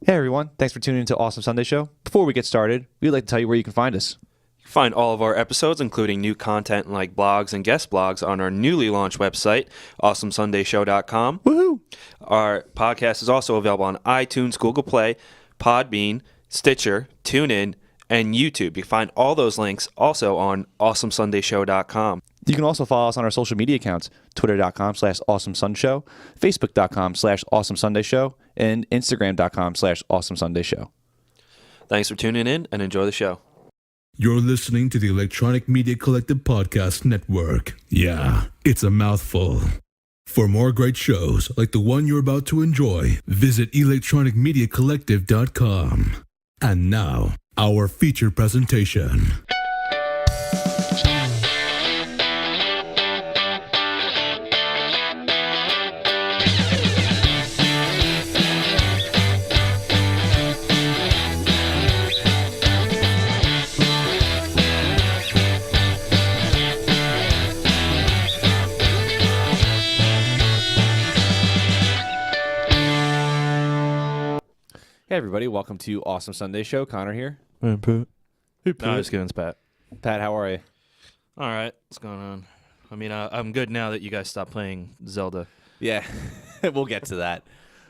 Hey everyone, thanks for tuning into Awesome Sunday Show. Before we get started, we'd like to tell you where you can find us. You can find all of our episodes, including new content like blogs and guest blogs, on our newly launched website, awesomesundayshow.com. Woohoo! Our podcast is also available on iTunes, Google Play, Podbean, Stitcher, TuneIn, and YouTube. You can find all those links also on awesomesundayshow.com. You can also follow us on our social media accounts, twitter.com/awesomesunshow, facebook.com/awesomesundayshow, and instagram.com/awesomesundayshow. Thanks for tuning in and enjoy the show. You're listening to the Electronic Media Collective Podcast Network. Yeah, it's a mouthful. For more great shows like the one you're about to enjoy, visit electronicmediacollective.com. And now, our feature presentation. Hey everybody, welcome to Awesome Sunday Show. Connor here. Hey, Pat. No, just kidding, it's Pat. Pat, how are you? All right, what's going on? I mean, I'm good now that you guys stopped playing Zelda. Yeah, we'll get to that.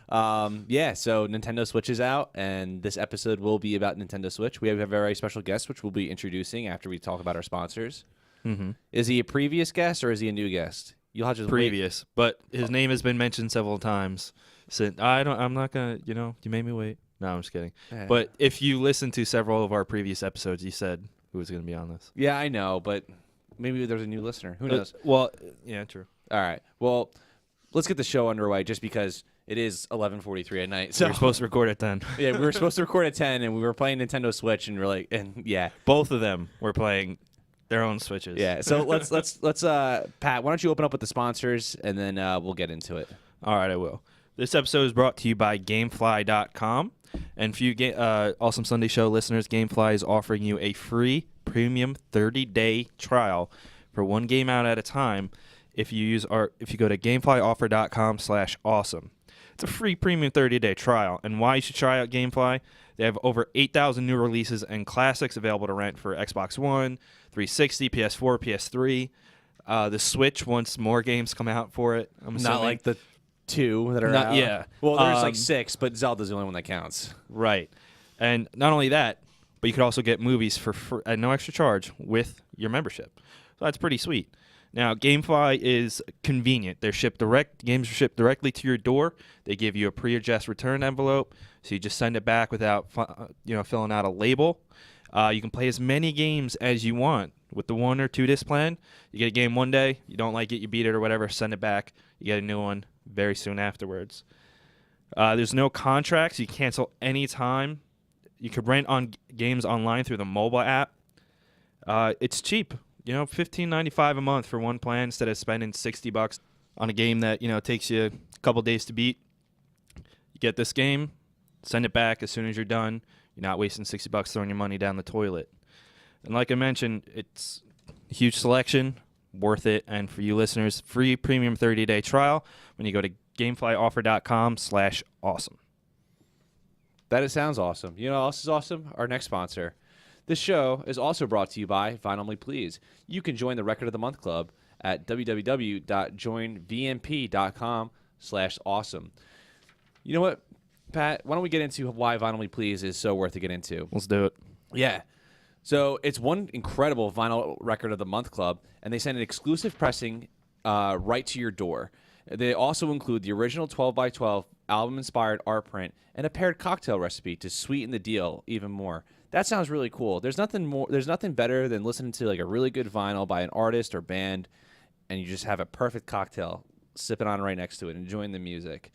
So Nintendo Switch is out, and this episode will be about Nintendo Switch. We have a very special guest, which we'll be introducing after we talk about our sponsors. Mm-hmm. Is he a previous guest or is he a new guest? You'll have to Previous, but his name has been mentioned several times. So I'm not gonna. You made me wait. No, I'm just kidding. wait. But if you listen to several of our previous episodes, you said who was going to be on this. Yeah, I know, but maybe there's a new listener. Who knows? Yeah, true. All right. Well, let's get the show underway just because it is 11:43 at night. So We're supposed to record at 10. yeah, we were supposed to record at 10 and we were playing Nintendo Switch and we're like yeah. Both of them were playing their own Switches. Yeah. So let's Pat, why don't you open up with the sponsors and then we'll get into it. All right, I will. This episode is brought to you by GameFly.com. And for you Awesome Sunday Show listeners, GameFly is offering you a free premium 30-day trial for one game out at a time if you go to GameFlyOffer.com/awesome. It's a free premium 30-day trial. And why you should try out GameFly? They have over 8,000 new releases and classics available to rent for Xbox One, 360, PS4, PS3. The Switch, once more games come out for it. I'm assuming. Not like the two that are out. Yeah. Well, there's like 6, but Zelda's the only one that counts. Right. And not only that, but you could also get movies for at no extra charge with your membership. So that's pretty sweet. Now, GameFly is convenient. Games are shipped directly to your door. They give you a pre-addressed return envelope, so you just send it back without filling out a label. You can play as many games as you want with the 1 or 2 disc plan. You get a game one day, you don't like it, you beat it or whatever, send it back. You get a new one very soon afterwards. There's no contracts. You cancel any time. You could rent on games online through the mobile app. It's cheap. $15.95 a month for one plan instead of spending $60 on a game that takes you a couple days to beat. You get this game, send it back as soon as you're done. You're not wasting $60 throwing your money down the toilet. And like I mentioned, it's a huge selection, worth it. And for you listeners, free premium 30-day trial when you go to GameFlyOffer.com/awesome. That sounds awesome. You know what else is awesome? Our next sponsor. This show is also brought to you by Vinyl Me Please. You can join the Record of the Month Club at www.joinvmp.com/awesome. You know what, Pat? Why don't we get into why Vinyl Me Please is so worth to get into? Let's do it. Yeah. So it's one incredible Vinyl Record of the Month Club, and they send an exclusive pressing right to your door. They also include the original 12x12 album-inspired art print and a paired cocktail recipe to sweeten the deal even more. That sounds really cool. There's nothing better than listening to like a really good vinyl by an artist or band, and you just have a perfect cocktail sipping on right next to it, enjoying the music.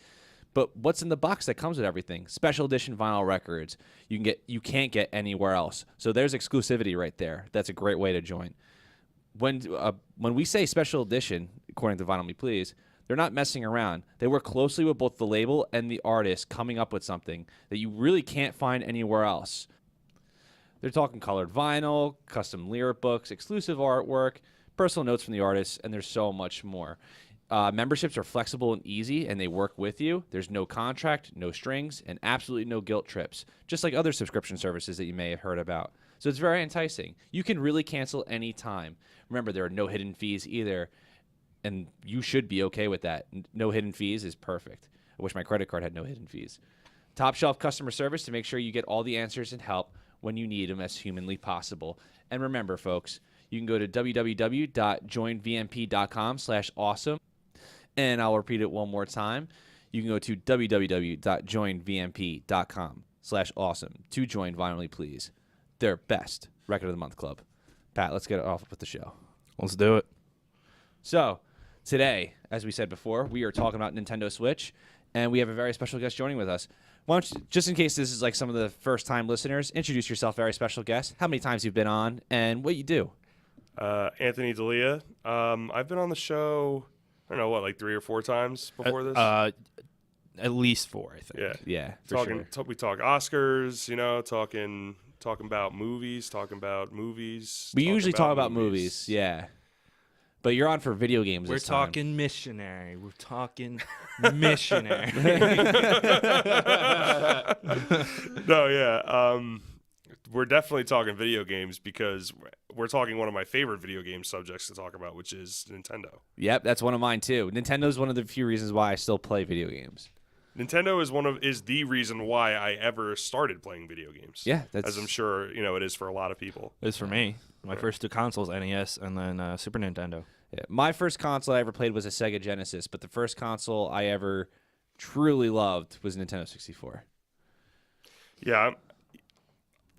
But what's in the box that comes with everything? Special edition vinyl records you can't get anywhere else. So there's exclusivity right there. That's a great way to join. When we say special edition, according to Vinyl Me Please, they're not messing around. They work closely with both the label and the artist, coming up with something that you really can't find anywhere else. They're talking colored vinyl, custom lyric books, exclusive artwork, personal notes from the artist, and there's so much more. Memberships are flexible and easy, and they work with you. There's no contract, no strings, and absolutely no guilt trips, just like other subscription services that you may have heard about. So it's very enticing. You can really cancel any time. Remember, there are no hidden fees either, and you should be okay with that. No hidden fees is perfect. I wish my credit card had no hidden fees. Top shelf customer service to make sure you get all the answers and help when you need them as humanly possible. And remember, folks, you can go to www.joinvmp.com/awesome. And I'll repeat it one more time. You can go to www.joinvmp.com/awesome to join Violently Please, their best Record of the Month club. Pat, let's get off with the show. Let's do it. So, today, as we said before, we are talking about Nintendo Switch, and we have a very special guest joining with us. Why don't you, just in case this is like some of the first-time listeners, introduce yourself, very special guest, how many times you've been on, and what you do. Anthony D'Elia. I've been on the show, I don't know, like 3 or 4 times before this? At least 4, I think. Yeah, for sure. We talk Oscars, talking about movies, We usually talk about movies, yeah. But you're on for video games We're this time. talking missionary. We're talking missionary. No, yeah. We're definitely talking video games because we're talking one of my favorite video game subjects to talk about, which is Nintendo. Yep, that's one of mine too. Nintendo's one of the few reasons why I still play video games. Nintendo is the reason why I ever started playing video games. Yeah, that's as I'm sure it is for a lot of people. It's for me. My first 2 consoles, NES and then Super Nintendo. Yeah. My first console I ever played was a Sega Genesis, but the first console I ever truly loved was Nintendo 64. Yeah,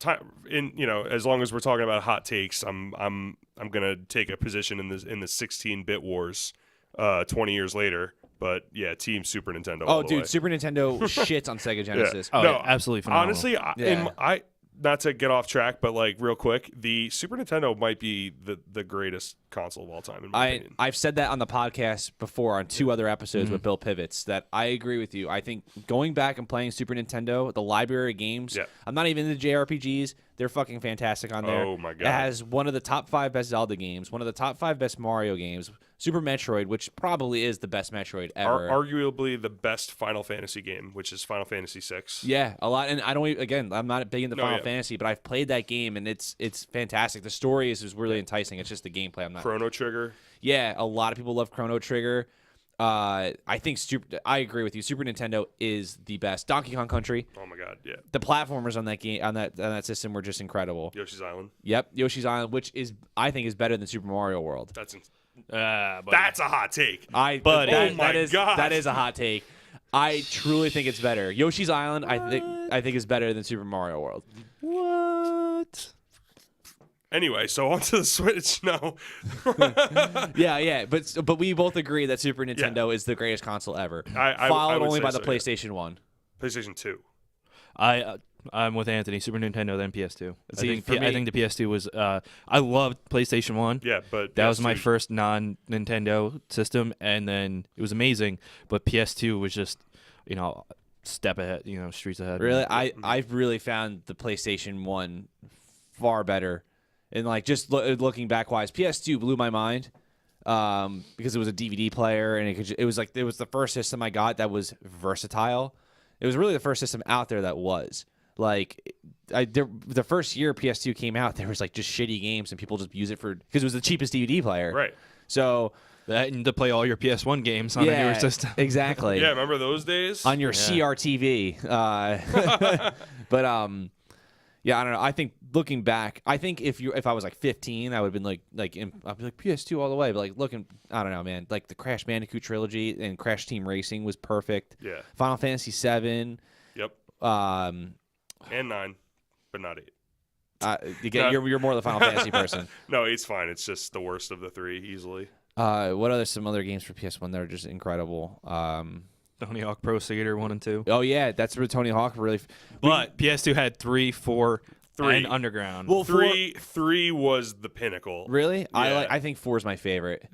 as long as we're talking about hot takes, I'm gonna take a position in the 16-bit wars, 20 years later. But yeah, Team Super Nintendo. Oh, dude, Super Nintendo shits on Sega Genesis. Yeah. Oh, no, yeah, absolutely phenomenal. Honestly, I not to get off track, but like real quick, the Super Nintendo might be the greatest console of all time in my opinion. I've said that on the podcast before on 2 other episodes with Bill Pivots that I agree with you. I think going back and playing Super Nintendo, the library of games, I'm not even into JRPGs. They're fucking fantastic on there. Oh my god. It has one of the top 5 best Zelda games, one of the top 5 best Mario games, Super Metroid, which probably is the best Metroid ever. Arguably the best Final Fantasy game, which is Final Fantasy VI. Yeah, a lot. And I don't again, I'm not big into Final Fantasy, but I've played that game and it's fantastic. The story is really enticing. It's just the gameplay I'm not. Chrono Trigger. Yeah, a lot of people love Chrono Trigger. I think I agree with you. Super Nintendo is the best. Donkey Kong Country. Oh my god, yeah. The platformers on that game on that system were just incredible. Yoshi's Island. Yep, Yoshi's Island, which I think is better than Super Mario World. That's a hot take. Oh my god, that is a hot take. I truly think it's better. Yoshi's Island, I think is better than Super Mario World. What? Anyway, so onto the Switch. No. yeah, but we both agree that Super Nintendo is the greatest console ever, followed only by the PlayStation 1. PlayStation 2. I'm with Anthony. Super Nintendo, then PS2. See, I think the PS2 was. I loved PlayStation 1. Yeah, but that was my first non-Nintendo system, and then it was amazing. But PS2 was just, step ahead, streets ahead. Really, I've really found the PlayStation 1 far better. And like just looking back wise, PS2 blew my mind because it was a DVD player and it was the first system I got that was versatile. It was really the first system out there that was like the first year PS2 came out, there was like just shitty games and people just use it because it was the cheapest DVD player. Right. So and to play all your PS1 games on a newer system. Exactly. Yeah, remember those days on your CRTV. But yeah, I don't know. I think looking back, I think if I was like 15, I would have been I'd be like PS2 all the way. But like looking, I don't know, man. Like the Crash Bandicoot trilogy and Crash Team Racing was perfect. Yeah. Final Fantasy 7. Yep. And 9, but not 8. You're more the Final Fantasy person. No, 8's fine. It's just the worst of the 3 easily. Some other games for PS1 that are just incredible? Tony Hawk Pro Skater 1 and 2. Oh yeah, that's where Tony Hawk really. But PS2 had 3, 4, and Underground. Well, 3 was the pinnacle. Really? Yeah. I think 4 is my favorite.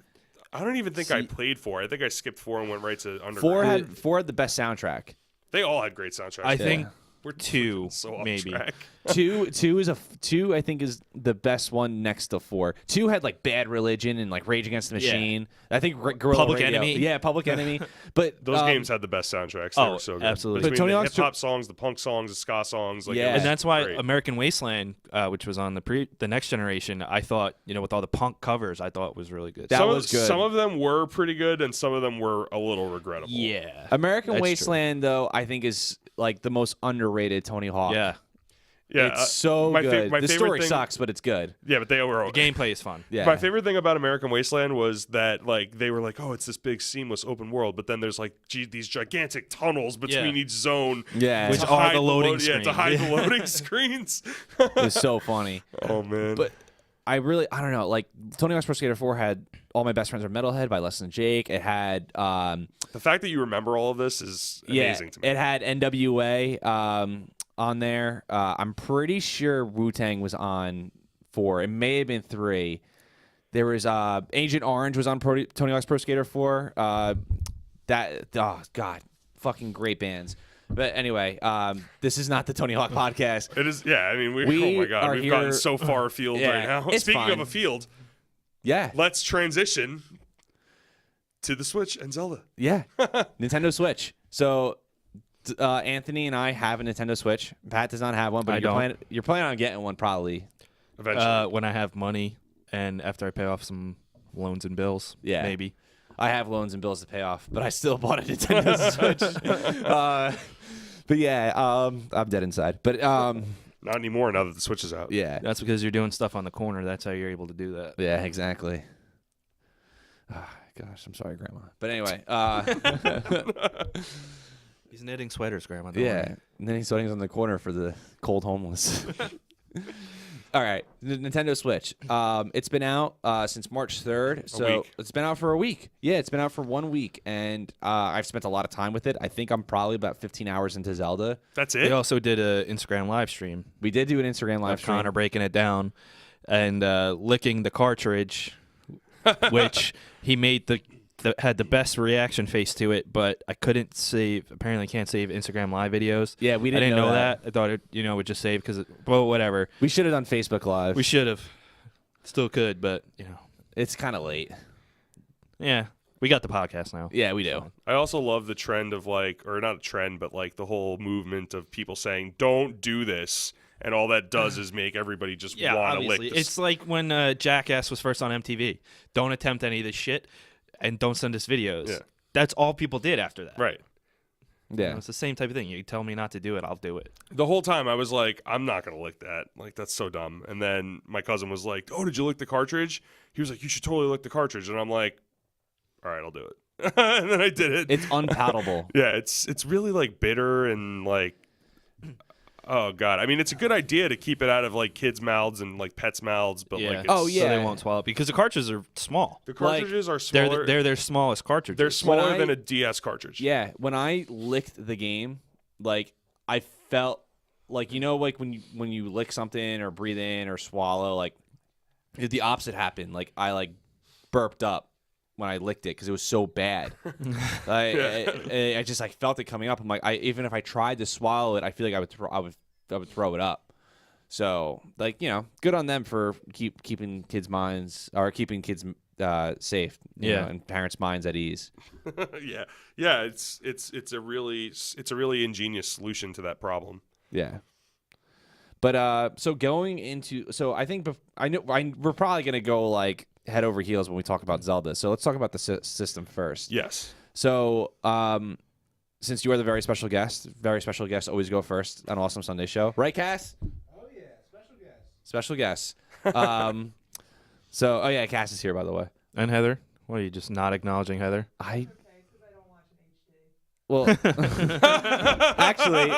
I don't even think I played 4. I think I skipped 4 and went right to Underground. 4 had the best soundtrack. They all had great soundtracks. I think We're 2, so off maybe. track. Two I think is the best one next to 4. 2 had like Bad Religion and like Rage Against the Machine. I think Guerrilla Public Radio. Enemy. Yeah, Public Enemy. But Those games had the best soundtracks. They Oh, were so good. absolutely. But Between Tony the Hawk's hip hop songs, the punk songs, the ska songs. Like, Yeah. it was And that's why great. American Wasteland, which was on the next generation, I thought, with all the punk covers, I thought was really good. That was good. Some of them were pretty good, and some of them were a little regrettable. Yeah. American That's true. Wasteland though I think is like the most underrated Tony Hawk. Yeah. Yeah, It's so my good. my The favorite story thing, sucks, but it's good. Yeah, but they were The gameplay is fun. Yeah. My favorite thing about American Wasteland was that like they were like, oh, it's this big seamless open world, but then there's like these gigantic tunnels between Yeah. each zone. Yeah. Which to are hide the loading Yeah, to screen. hide the loading screens. It was so funny. Oh man. But I don't know, like Tony Hawk's Pro Skater 4 had All My Best Friends Are Metalhead by Less Than Jake. It had the fact that you remember all of this is amazing to me. It had NWA on there. I'm pretty sure Wu-Tang was on 4. It may have been 3. There was Agent Orange was on Tony Hawk's Pro Skater 4. Oh god, fucking great bands. But anyway, this is not the Tony Hawk podcast. It is, yeah. I mean, We oh my god, are we've gotten here- so far afield Yeah, right now. it's Speaking fine. of a field, Yeah, let's transition to the Switch and Zelda. yeah. Nintendo Switch. So Anthony and I have a Nintendo Switch. Pat does not have one, but I don't. you're planning on getting one probably. Eventually, When I have money and after I pay off some loans and bills, Yeah. maybe. I have loans and bills to pay off, but I still bought a Nintendo Switch. But yeah, I'm dead inside. But not anymore now that the Switch is out. yeah, That's because you're doing stuff on the corner. That's how you're able to do that. yeah, exactly. Gosh, I'm sorry, Grandma. But anyway, He's knitting sweaters, Grandma. don't yeah, worry. and then he's sitting on the corner for the cold homeless. All right, the Nintendo Switch. It's been out since March 3rd, so week. it's been out for a week. Yeah, it's been out for 1 week, and I've spent a lot of time with it. I think I'm probably about 15 hours into Zelda. That's They it. also did an Instagram live stream We did do an Instagram live of stream. Connor breaking it down and licking the cartridge, which he made had the best reaction face to it, but I couldn't save. Apparently, can't save Instagram live videos. Yeah, we I didn't didn't know know that. that. I thought it, would just save because, well, whatever. We should have done Facebook Live. We should have. Still could, but It's kind of late. yeah, we got the podcast now. Yeah, we do. I also love the trend of like, or not a trend, but like the whole movement of people saying, "Don't do this," and all that does is make everybody just Yeah, want to lick. obviously. This. It's like when Jackass was first on MTV. Don't attempt any of this shit, and don't send us videos. Yeah. That's all people did after that. right. Yeah. It's the same type of thing. You tell me not to do it, I'll do it. The whole time I was like, I'm not gonna lick that. Like that's so dumb. And then my cousin was like, "Oh, did you lick the cartridge?" He was like, "You should totally lick the cartridge." And I'm like, "All right, I'll do it." And then I did it. It's unpalatable. Yeah, it's really like bitter and like, oh god. I mean, it's a good idea to keep it out of like kids' mouths and like pets' mouths, but like, it's, Oh, So yeah. they won't swallow it because the cartridges are small. the cartridges are They're smaller. they're their smallest cartridges. They're smaller I- than a DS cartridge. Yeah, when I licked the game, like I felt like like when you lick something or breathe in or swallow, like the opposite happened. Like I like burped up when I licked it because it was so bad. I just like felt it coming up. I'm like, even if I tried to swallow it, I feel like I would throw it up. So like good on them for keeping kids' minds or keeping kids safe. you Yeah. know, and parents' minds at ease. yeah. It's a really ingenious solution to that problem. Yeah. But so going into I think we're probably gonna go like head over heels when we talk about Zelda. So let's talk about the system first. Yes. So since you are the very special guest always go first on Awesome Sunday Show, right, Cass? Oh yeah, special guest. Special guest. So yeah, Cass is here by the way. And Heather? What are you just not acknowledging Heather? I Okay, because I don't watch in HD. well actually.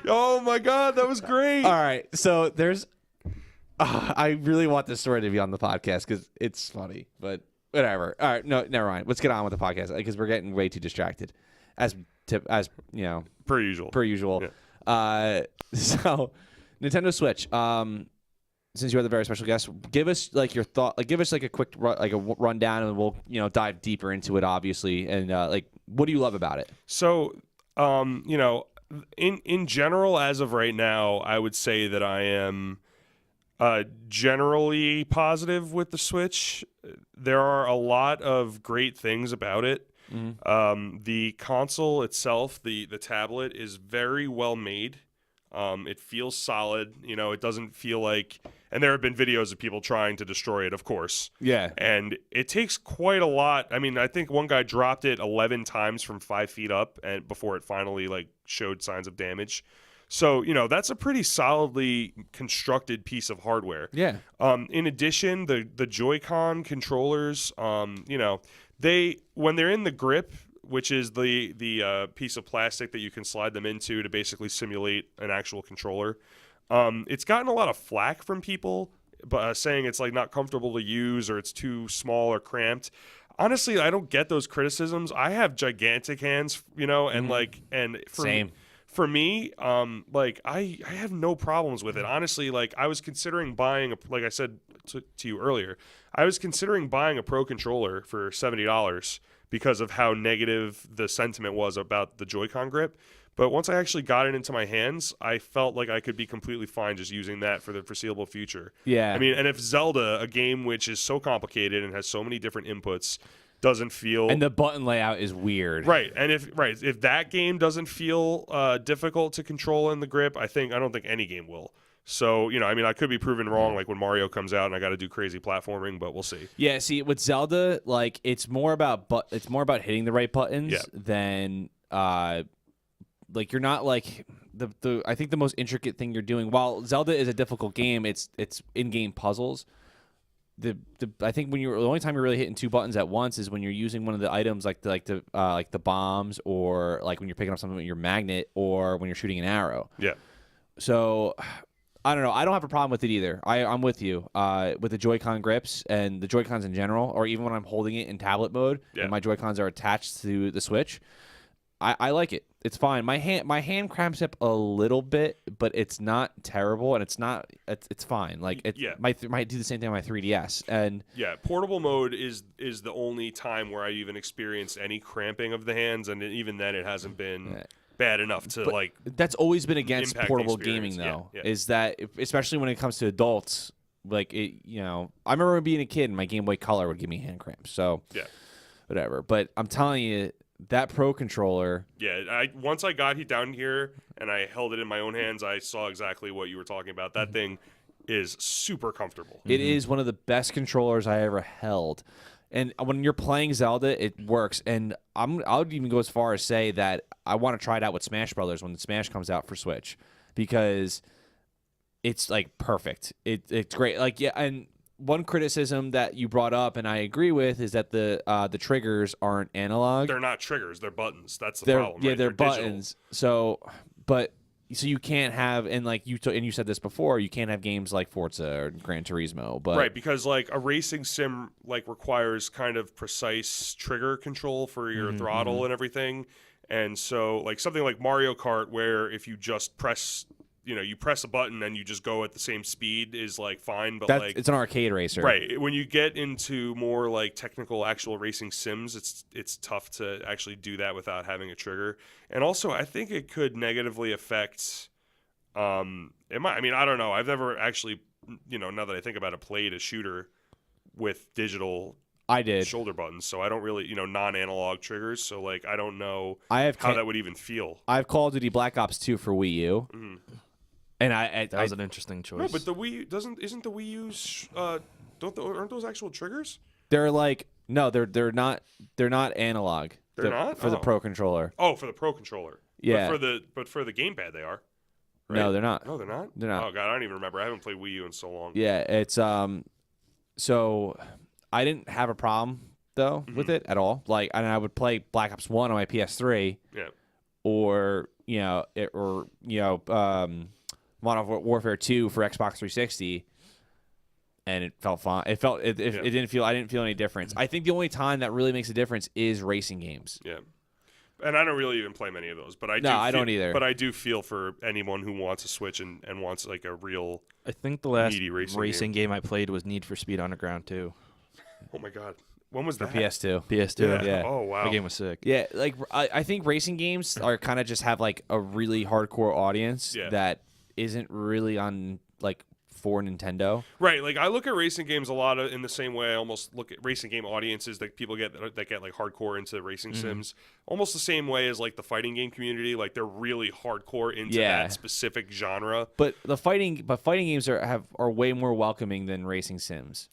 Oh my god, that was great. All right, so there's. I really want this story to be on the podcast because it's funny, but whatever. All right, no, never mind. Let's get on with the podcast because we're getting way too distracted, as you know, Per usual. per usual. So Nintendo Switch. Since you are the very special guest, give us like your thought. Like, give us like a quick rundown, and we'll dive deeper into it, obviously. And like, what do you love about it? So, in general, as of right now, I would say that I am generally positive with the Switch. There are a lot of great things about it. The console itself, the tablet, is very well made. It feels solid. It doesn't feel like. And there have been videos of people trying to destroy it, of course. Yeah. And it takes quite a lot. I mean, I think one guy dropped it 11 times from 5 feet up, and before it finally showed signs of damage. So that's a pretty solidly constructed piece of hardware. Yeah. In addition, the Joy-Con controllers, they when they're in the grip, which is the piece of plastic that you can slide them into to basically simulate an actual controller. It's gotten a lot of flack from people, saying it's not comfortable to use or it's too small or cramped. Honestly, I don't get those criticisms. I have gigantic hands, and Same. For me, I have no problems with it. Honestly, I was considering buying like I said to you earlier, I was considering buying a Pro controller for $70 because of how negative the sentiment was about the Joy-Con grip. But once I actually got it into my hands, I felt like I could be completely fine just using that for the foreseeable future. Yeah. I mean, and if Zelda, a game which is so complicated and has so many different inputs, doesn't feel And the button layout is weird. right, and if that game doesn't feel difficult to control in the grip, I don't think any game will. So I could be proven wrong, like when Mario comes out and I got to do crazy platforming, but we'll see. Yeah. See, with Zelda, it's more about hitting the right buttons Yeah. than you're not the I think the most intricate thing you're doing. While Zelda is a difficult game, it's in-game puzzles. I think the only time you're really hitting two buttons at once is when you're using one of the items like the bombs, or when you're picking up something with your magnet, or when you're shooting an arrow. Yeah. So I don't know. I don't have a problem with it either. I'm with you with the Joy-Con grips and the Joy-Cons in general, or even when I'm holding it in tablet mode and my Joy-Cons are attached to the Switch. I like it. It's fine. My hand cramps up a little bit, but it's not terrible, and it's fine. Might do the same thing on my 3DS. And yeah, portable mode is the only time where I even experienced any cramping of the hands, and even then it hasn't been bad enough to that's always been against impact the portable experience. gaming though. Yeah. Is that especially when it comes to adults? I remember being a kid and my Game Boy Color would give me hand cramps. So Yeah. whatever. But I'm telling you, that Pro controller. Yeah, once I got it down here and I held it in my own hands, I saw exactly what you were talking about. That thing is super comfortable. It is one of the best controllers I ever held. And when you're playing Zelda, it works. And I would even go as far as say that I want to try it out with Smash Brothers when Smash comes out for Switch, because it's perfect. It's great. And one criticism that you brought up, and I agree with, is that the triggers aren't analog. They're not triggers; they're buttons. That's the They're problem. yeah, right? they're digital. buttons. So you can't have, and you said this before, you can't have games like Forza or Gran Turismo, but Right, because a racing sim requires kind of precise trigger control for your throttle and everything, and so something like Mario Kart, where if you just press you press a button and you just go at the same speed is fine, but it's an arcade racer, right? When you get into more technical actual racing sims, it's tough to actually do that without having a trigger. And also, I think it could negatively affect. I don't know. I've never actually, now that I think about it, played a shooter with digital. I did. Shoulder buttons, so I don't really, non-analog triggers. So I don't know how that would even feel. I have Call of Duty Black Ops 2 for Wii U. And that was an interesting choice. No, but the Wii isn't the Wii U's aren't those actual triggers? They're no, they're not analog. They're not? for the Pro controller. Oh, for the Pro controller. Yeah. But for the gamepad they are. Right? No, they're not. No, they're not. They're not. Oh god, I don't even remember. I haven't played Wii U in so long. Yeah, it's so I didn't have a problem though with it at all. And I would play Black Ops 1 on my PS3. Yeah. Or Modern Warfare 2 for Xbox 360, and it felt fine. It didn't feel. I didn't feel any difference. I think the only time that really makes a difference is racing games. Yeah, and I don't really even play many of those, but I don't either. But I do feel for anyone who wants a Switch and wants a real. I think the last meaty racing game I played was Need for Speed Underground 2. Oh my god. When was for that? PS2. PS2. Yeah. Oh wow. The game was sick. Yeah, like I think racing games are kind of just have like a really hardcore audience Yeah. that isn't really on like for Nintendo. Right, like I look at racing games a lot in the same way I almost look at racing game audiences that people get that get like hardcore into racing sims, almost the same way as like the fighting game community. Like they're really hardcore into Yeah. that specific genre. But fighting games are way more welcoming than racing sims.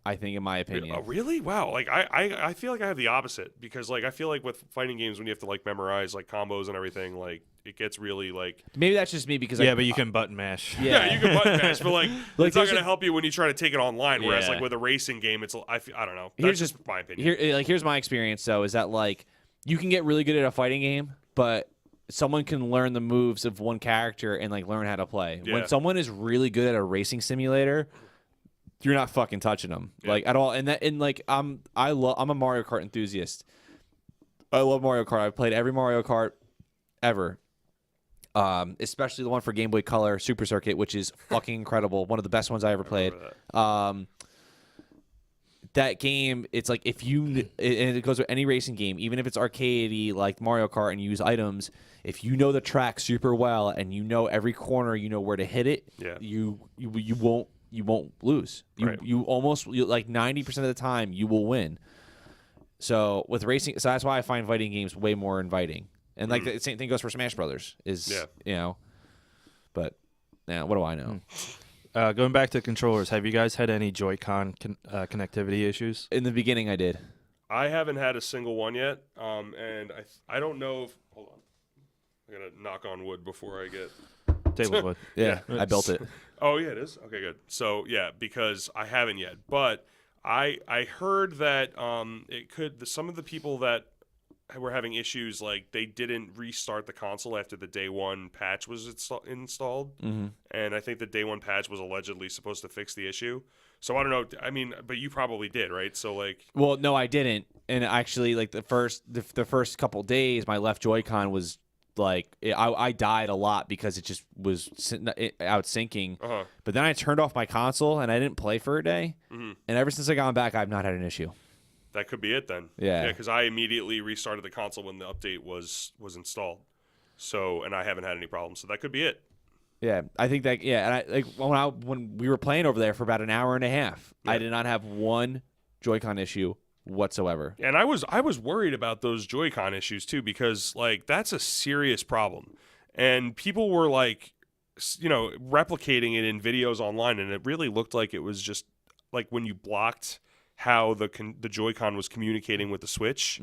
I think, in my opinion. Oh, really? Wow. Like I feel like I have the opposite because like I feel like with fighting games when you have to like memorize like combos and everything, like it gets really like Maybe that's just me because Yeah, but you can button mash. yeah, you can button mash, but like it's not there's going to help you when you try to take it online. Whereas Yeah. like with a racing game, it's I don't know. Here's That's just my opinion. here's my experience though is that like you can get really good at a fighting game, but someone can learn the moves of one character and like learn how to play. Yeah. When someone is really good at a racing simulator, you're not fucking touching them Yeah. like at all. And like I'm a Mario Kart enthusiast. I love Mario Kart. I've played every Mario Kart ever. Especially the one for Game Boy Color Super Circuit, which is fucking incredible. One of the best ones I ever played. That game, it's like if you and it goes with any racing game, even if it's arcadey like Mario Kart and you use items, if you know the track super well and you know every corner, you know where to hit it, Yeah. you won't lose. Right. You like 90% of the time you will win. So with racing, so that's why I find fighting games way more inviting. And like the same thing goes for Smash Brothers. But now what do I know? Going back to controllers, have you guys had any Joy-Con connectivity issues? In the beginning, I did. I haven't had a single one yet, and I don't know if hold on, I gotta knock on wood before I get. Tablewood. Yeah, I built it. Oh yeah, it is. Okay, good. So yeah, because I haven't yet, but I heard that it could. Some of the people that were having issues, like they didn't restart the console after the day one patch was installed, and I think the day one patch was allegedly supposed to fix the issue. So I don't know. I mean, but you probably did, right? So like, Well, no, I didn't. And actually, like the first couple days, my left Joy-Con was like I died a lot because it just was out syncing. But then I turned off my console and I didn't play for a day. And ever since I got back, I've not had an issue. that could be it then. Yeah. because I immediately restarted the console when the update was installed. So and I haven't had any problems. So that could be it. Yeah, I think that. Yeah, and I like when we were playing over there for about an hour and a half, I Yeah. did not have one Joy-Con issue whatsoever. And I was worried about those Joy-Con issues too because like that's a serious problem, and people were like, replicating it in videos online, and it really looked like it was just like when you blocked how the Joy-Con was communicating with the Switch,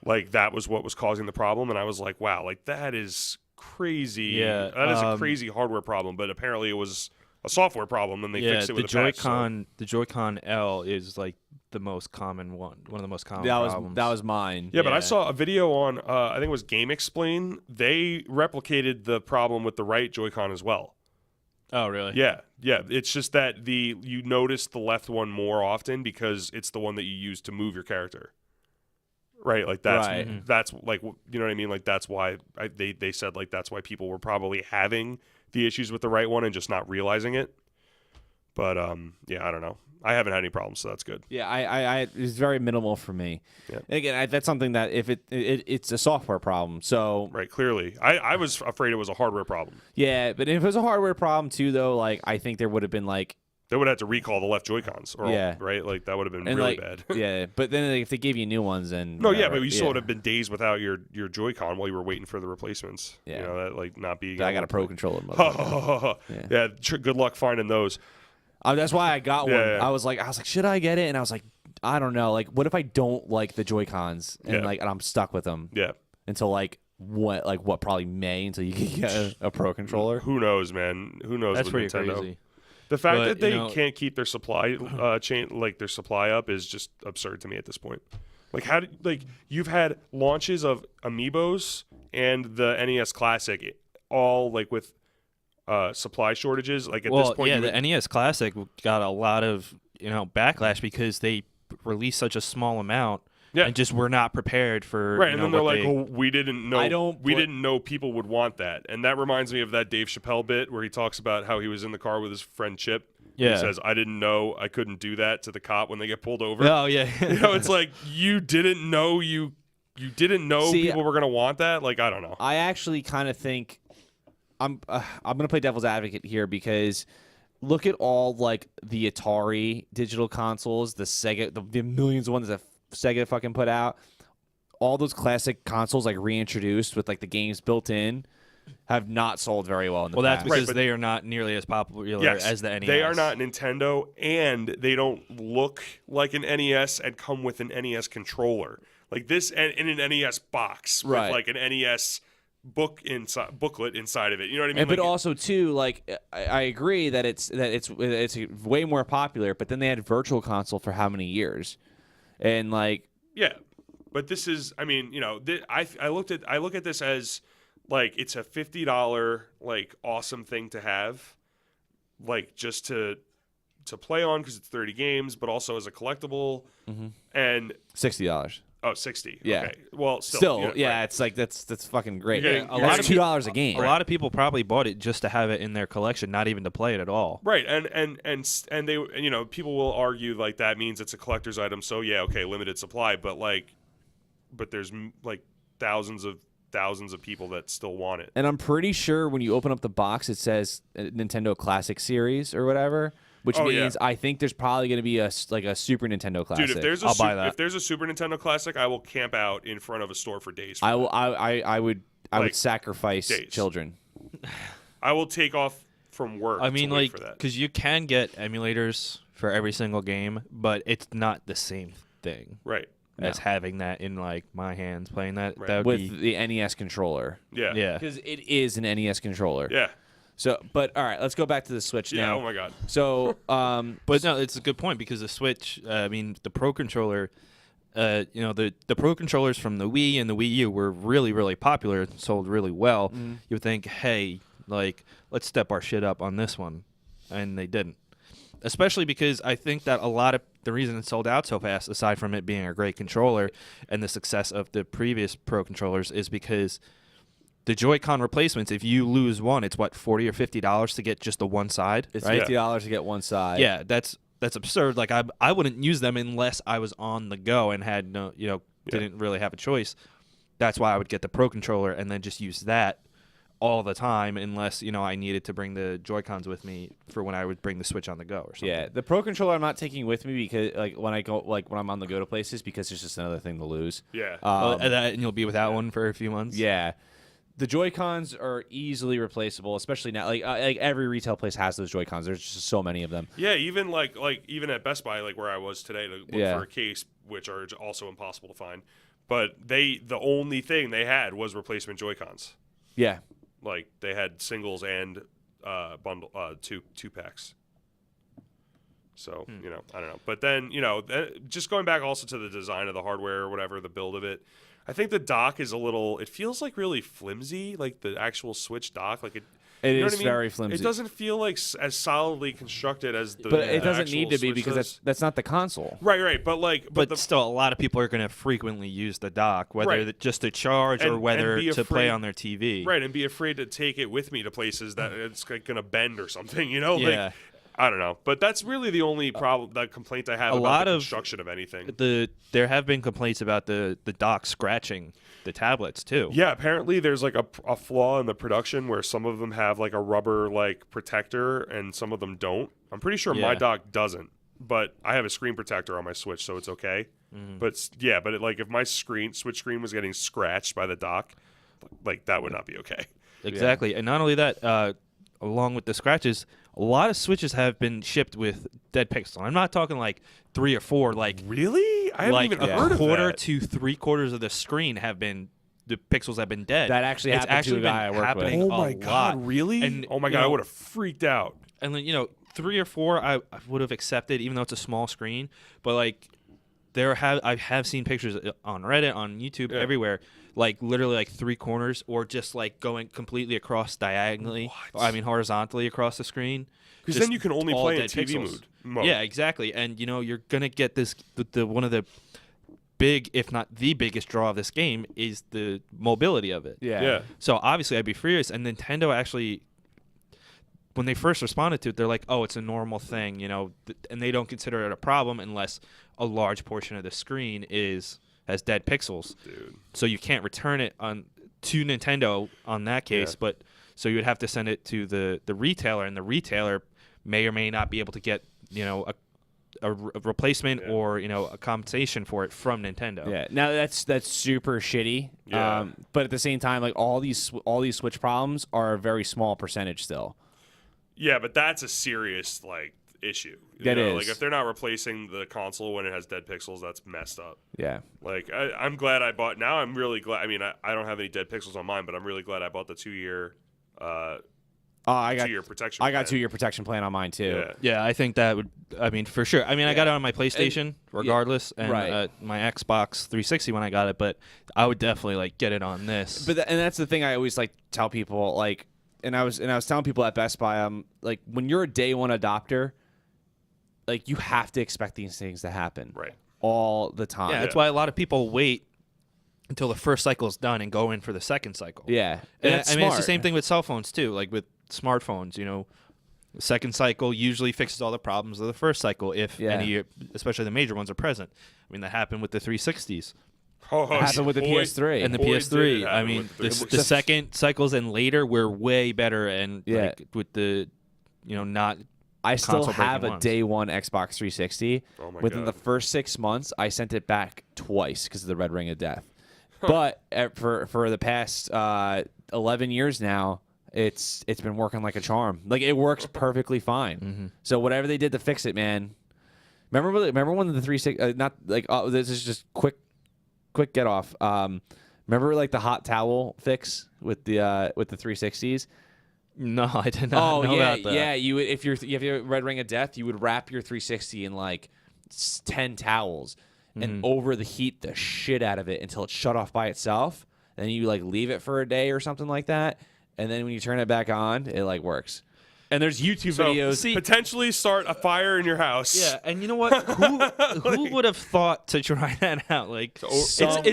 like that was what was causing the problem. And I was like, wow, like that is crazy. Yeah, that is a crazy hardware problem, but apparently it was a software problem, and they fixed it with the a patch. So. Joy-Con, the Joy-Con L is like the most common one of the most common problems. That was mine. Yeah, but I Yeah. saw a video on, I think it was Game Explain. They replicated the problem with the right Joy-Con as well. Oh, really? Yeah. It's just that you notice the left one more often because it's the one that you use to move your character. Right, like that's Right. that's like you know what I mean. Like that's why they said like that's why people were probably having the issues with the right one and just not realizing it. But yeah, I don't know. I haven't had any problems, so that's good. Yeah, I it's very minimal for me. Yeah. And again, that's something that if it's a software problem. So Right, clearly, I was afraid it was a hardware problem. yeah, but if it was a hardware problem too, though, like I think there would have been like They would have to recall the left Joy-Cons, or Yeah. right, like that would have been and really like bad. yeah, but then if they gave you new ones, then No, yeah, whatever. but you still would have been days without your Joy-Con while you were waiting for the replacements. Yeah. You know, that like not being. I got a pro controller. motherfucker. yeah. Good luck finding those. That's why I got one. Yeah. I was like, should I get it? And I was like, I don't know. Like, what if I don't like the Joy-Cons and Yeah. and I'm stuck with them Yeah. until what probably May until you can get a pro controller. Who knows, man? Who knows? That's with pretty Nintendo. crazy. The fact But, that they you know- can't keep their supply chain, like their supply up, is just absurd to me at this point. Like you've had launches of Amiibos and the NES Classic, all like with supply shortages. Like at this point, the NES Classic got a lot of backlash because they released such a small amount Yeah. and just were not prepared for right, and then they're what like, they- "Oh, we didn't know. We didn't know people would want that." And that reminds me of that Dave Chappelle bit where he talks about how he was in the car with his friend Chip, Yeah. He says, "I didn't know I couldn't do that" to the cop when they get pulled over. Oh yeah. It's like you didn't know you didn't know See, people were gonna want that. Like I don't know. I actually kind of think I'm going to play devil's advocate here because look at all like the Atari digital consoles, the Sega, the millions of ones that Sega fucking put out. All those classic consoles like reintroduced with like the games built in have not sold very well in the Well, that's past. because but- they are not nearly as popular Yes, as the NES. they are not Nintendo, and they don't look like an NES and come with an NES controller like this, and in an NES box Right. with like an NES booklet inside of it. You know what I mean? And, but Like, also too, like I agree that it's way more popular. But then they had Virtual Console for how many years, and like yeah, but this is, I mean, you know, I look at this as like it's a $50 like awesome thing to have, like just to play on because it's 30 games, but also as a collectible, and $60. oh, 60. Yeah. Okay. Well, Still, you know, yeah, right. it's like that's fucking great. You're getting- A you're lot of getting- $2 a game. A lot of people probably bought it just to have it in their collection, not even to play it at all. Right, and they, you know, people will argue like that means it's a collector's item. So yeah, okay, limited supply, but there's like thousands of people that still want it. And I'm pretty sure when you open up the box, it says Nintendo Classic Series or whatever, which Oh, yeah. means I think there's probably going to be a Super Nintendo Classic. Dude, if there's I'll buy that. if there's a Super Nintendo Classic, I will camp out in front of a store for days. For I that. will. I would Like, sacrifice days. children. I will take off from work. I mean, to wait like, for that. because you can get emulators for every single game, but it's not the same thing Right. as having that in like my hands playing that. Right. That would With be the NES controller, Yeah. yeah. because it is an NES controller. Yeah. So, but all right, let's go back to the Switch Yeah. now. Oh my God. So, But no, it's a good point because the Switch, I mean, the Pro Controller, you know, the Pro Controllers from the Wii and the Wii U were really, really popular, sold really well. You would think, hey, like, let's step our shit up on this one. And they didn't. Especially because I think that a lot of the reason it sold out so fast, aside from it being a great controller and the success of the previous Pro Controllers, is because the Joy-Con replacements, if you lose one, it's what, $40 or $50 to get just the one side, it's right? $50 to get one side. Yeah, that's absurd. Like I wouldn't use them unless I was on the go and had no, you know, didn't really have a choice. That's why I would get the Pro Controller and then just use that all the time, unless, you know, I needed to bring the Joy-Cons with me for when I would bring the Switch on the go or something. Yeah, the Pro Controller I'm not taking with me because like when I'm on the go to places because it's just another thing to lose. Yeah. And you'll be without one for a few months. Yeah. The Joy-Cons are easily replaceable, especially now. Like every retail place has those Joy-Cons. There's just so many of them. Yeah, even like even at Best Buy, like where I was today to look Yeah. for a case, which are also impossible to find. But the only thing they had was replacement Joy-Cons. Yeah. Like they had singles and bundle two packs. So you know, I don't know. But then you know, just going back also to the design of the hardware or whatever, the build of it. I think the dock is a little. It feels like really flimsy, like the actual Switch dock. Like it. It you know is what I mean? very flimsy. It doesn't feel like as solidly constructed as the. But it the doesn't need to actual be Switch because does. that's not the console. Right. But like, But the, still, a lot of people are going to frequently use the dock, whether Right. just to charge or And whether be to play afraid- on their TV. right, and be afraid to take it with me to places that it's like gonna bend or something. You know, Yeah. like I don't know. But that's really the only problem, that complaint I have A about lot the of construction of anything. There have been complaints about the dock scratching the tablets too. Yeah, apparently there's like a flaw in the production where some of them have like a rubber like protector and some of them don't. I'm pretty sure my Yeah. dock doesn't, but I have a screen protector on my Switch, so it's okay. But yeah, but if my Switch screen was getting scratched by the dock, like that would not be okay. Exactly. And not only that, along with the scratches, a lot of Switches have been shipped with dead pixel. I'm not talking like 3 or 4, like Really? I haven't like even a heard of quarter that. to 3/4 of the screen have been the pixels have been dead. That actually It's happened to actually a guy I been work with. happening Oh a my lot. god, really? And, oh my you god, I know, would have freaked out. And then, you know, 3 or 4 I would have accepted, even though it's a small screen. But like, I have seen pictures on Reddit, on YouTube, Yeah. everywhere, like literally like 3 corners, or just like going completely across diagonally. What? I mean, horizontally across the screen. Because Just then you can only all play in dead TV pixels. mode. Yeah, exactly. And you know, you're gonna get this. The one of the big, if not the biggest draw of this game is the mobility of it. Yeah. Yeah. So obviously, I'd be furious. And Nintendo actually, when they first responded to it, they're like, "Oh, it's a normal thing," and they don't consider it a problem unless a large portion of the screen has dead pixels. Dude. So you can't return it to Nintendo on that case, but so you would have to send it to the retailer, and the retailer may or may not be able to get a replacement or a compensation for it from Nintendo. Yeah. Now that's super shitty. Yeah. But at the same time, like all these Switch problems are a very small percentage still. Yeah, but that's a serious issue. That is. Like if they're not replacing the console when it has dead pixels, that's messed up. Yeah. Like I'm glad I bought. Now I'm really glad. I mean, I don't have any dead pixels on mine, but I'm really glad I bought the 2-year. I got 2-year protection. I got plan. 2-year protection plan on mine too. Yeah. Yeah, I think that would. I mean, for sure. I mean, I got it on my PlayStation, regardless, and right. My Xbox 360 when I got it. But I would definitely get it on this. But and that's the thing I always tell people and I was telling people at Best Buy, when you're a day one adopter, you have to expect these things to happen Right. all the time. Yeah, that's why a lot of people wait until the first cycle is done and go in for the second cycle. Yeah. And that's I mean, it's the smart. same thing with cell phones too. Like with smartphones, the second cycle usually fixes all the problems of the first cycle if any, especially the major ones, are present. I mean, that happened with the 360s Oh, happened with the boy. PS3. and the Boy, did PS3. it I happen mean, with the the 360s. second cycles and later were way better, and with the, not. I still console-breaking have a ones. day one Xbox 360. Oh my Within God. the first 6 months, I sent it back twice because of the Red Ring of Death. But for the past 11 years now, it's been working like a charm. It works perfectly fine. Mm-hmm. So whatever they did to fix it, man. Remember when the 360 not this is just quick get off. Remember the hot towel fix with the 360s? No, I did not know about that. Yeah. You would, if you have your Red Ring of Death, you would wrap your 360 in 10 towels and overheat the shit out of it until it shut off by itself. And then you leave it for a day or something like that, and then when you turn it back on, it works. And there's YouTube So, videos. potentially start a fire in your house. Yeah, and you know what? Who would have thought to try that out?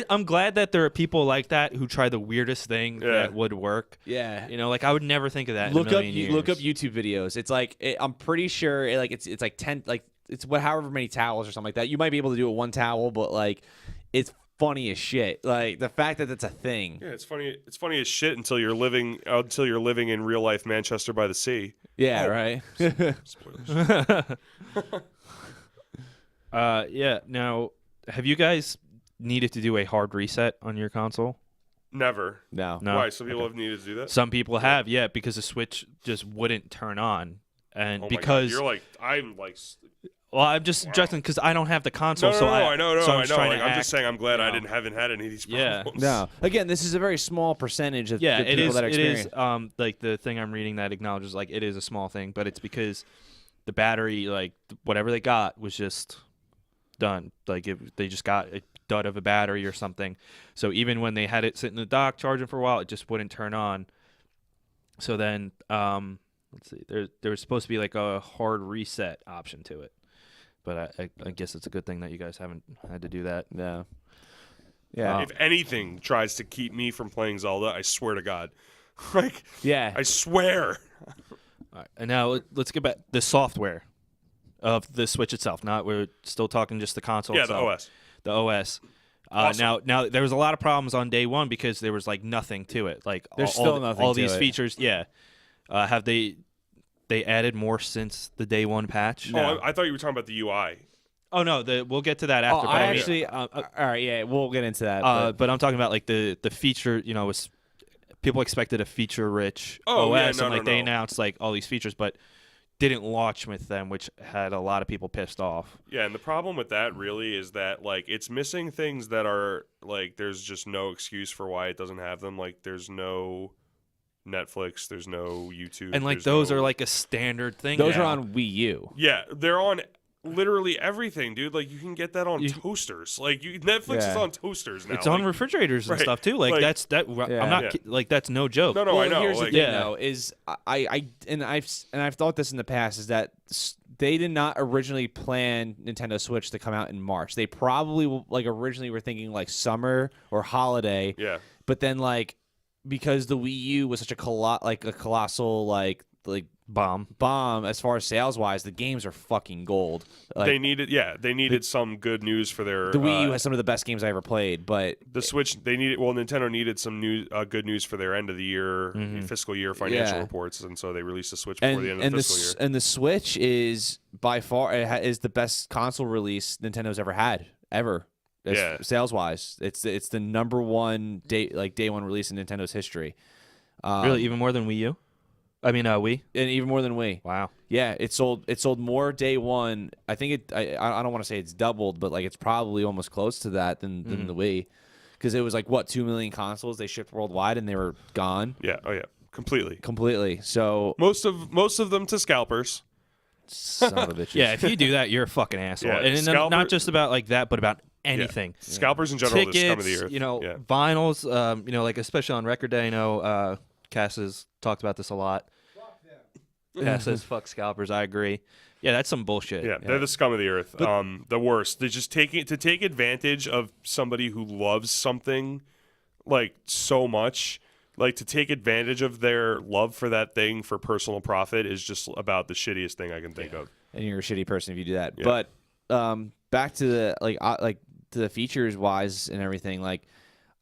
I'm glad that there are people like that who try the weirdest thing that would work. Yeah. I would never think of that. Look in a up million years. look up YouTube videos. It's I'm pretty sure it's 10 it's however many towels or something like that. You might be able to do it one towel, but it's funny as shit. The fact that it's a thing. Yeah, it's funny. It's funny as shit until you're living in real life Manchester by the sea. Yeah, Oh. right. Spoilers. Yeah. Now, have you guys needed to do a hard reset on your console? Never. No. No. Why? Some people have needed to do that. Some people have, yeah, because the Switch just wouldn't turn on, and Oh my God. because I'm like. well, I'm just suggesting because I don't have the console, No, so I know. so I'm I just know. trying to I'm just saying I'm glad I you know. haven't had any of these Yeah. problems. No. Again, this is a very small percentage of Yeah, the it people is. that It experience. is. The thing I'm reading that acknowledges it is a small thing, but it's because the battery, whatever they got, was just done. They just got a dud of a battery or something. So even when they had it sit in the dock charging for a while, it just wouldn't turn on. So then, let's see, there was supposed to be a hard reset option to it, but I guess it's a good thing that you guys haven't had to do that. No. Yeah. If anything tries to keep me from playing Zelda, I swear to God. Yeah. I swear. All right, and now let's get back the software of the Switch itself. We're still talking just the console. Yeah, itself. the OS. The OS. Awesome. Now there was a lot of problems on day one because there was nothing to it. There's still nothing all to these it. features. Yeah. Have they added more since the day one patch? Oh, I thought you were talking about the UI. Oh no, we'll get to that after. Oh, but I mean, actually. All right. Yeah, we'll get into that. but I'm talking about the feature. Was people expected a feature-rich Oh, OS, yeah, no, and they no. announced all these features, but didn't launch with them, which had a lot of people pissed off. Yeah, and the problem with that really is that it's missing things that are there's just no excuse for why it doesn't have them. There's no Netflix, there's no YouTube, And there's those no- are a standard thing. Those now. are on Wii U. Yeah, they're on literally everything, dude. You can get that on toasters. Netflix is Yeah. on toasters now. It's on refrigerators and right. stuff too. That's that. I'm Yeah. not Yeah. that's no joke. No, Well, I know. Here's the thing, yeah. though, is I've thought this in the past is that they did not originally plan Nintendo Switch to come out in March. They probably originally were thinking summer or holiday. Yeah. But then because the Wii U was such a colossal bomb. as far as sales wise. The games are fucking gold. Like, they needed some good news for their. the Wii U has some of the best games I ever played, but the Switch. Nintendo needed some good news for their end of the year, fiscal year financial reports, and so they released the Switch before the end of the fiscal year. And the Switch is by far is the best console release Nintendo's ever had ever. Sales wise, it's the number one day one release in Nintendo's history. Really, even more than Wii U? I mean, Wii? And even more than Wii. Wow. Yeah, it sold more day one. I think I don't want to say it's doubled, but like it's probably almost close to that than the Wii, because it was like 2 million consoles they shipped worldwide and they were gone. Yeah. Oh yeah. Completely. So most of them to scalpers. son of a bitches. Yeah, if you do that, you're a fucking asshole. Yeah, and not just about like that, but about anything. Yeah. Scalpers in general, Tickets, the scum of the earth. Vinyls, like especially on record day, Cass has talked about this a lot. Cass says fuck scalpers. I agree. Yeah, that's some bullshit. Yeah, they're the scum of the earth. The worst. They're just take advantage of somebody who loves something like so much. Like, to take advantage of their love for that thing for personal profit is just about the shittiest thing I can think of. And you're a shitty person if you do that. Yeah. But back to the to the features wise and everything. Like,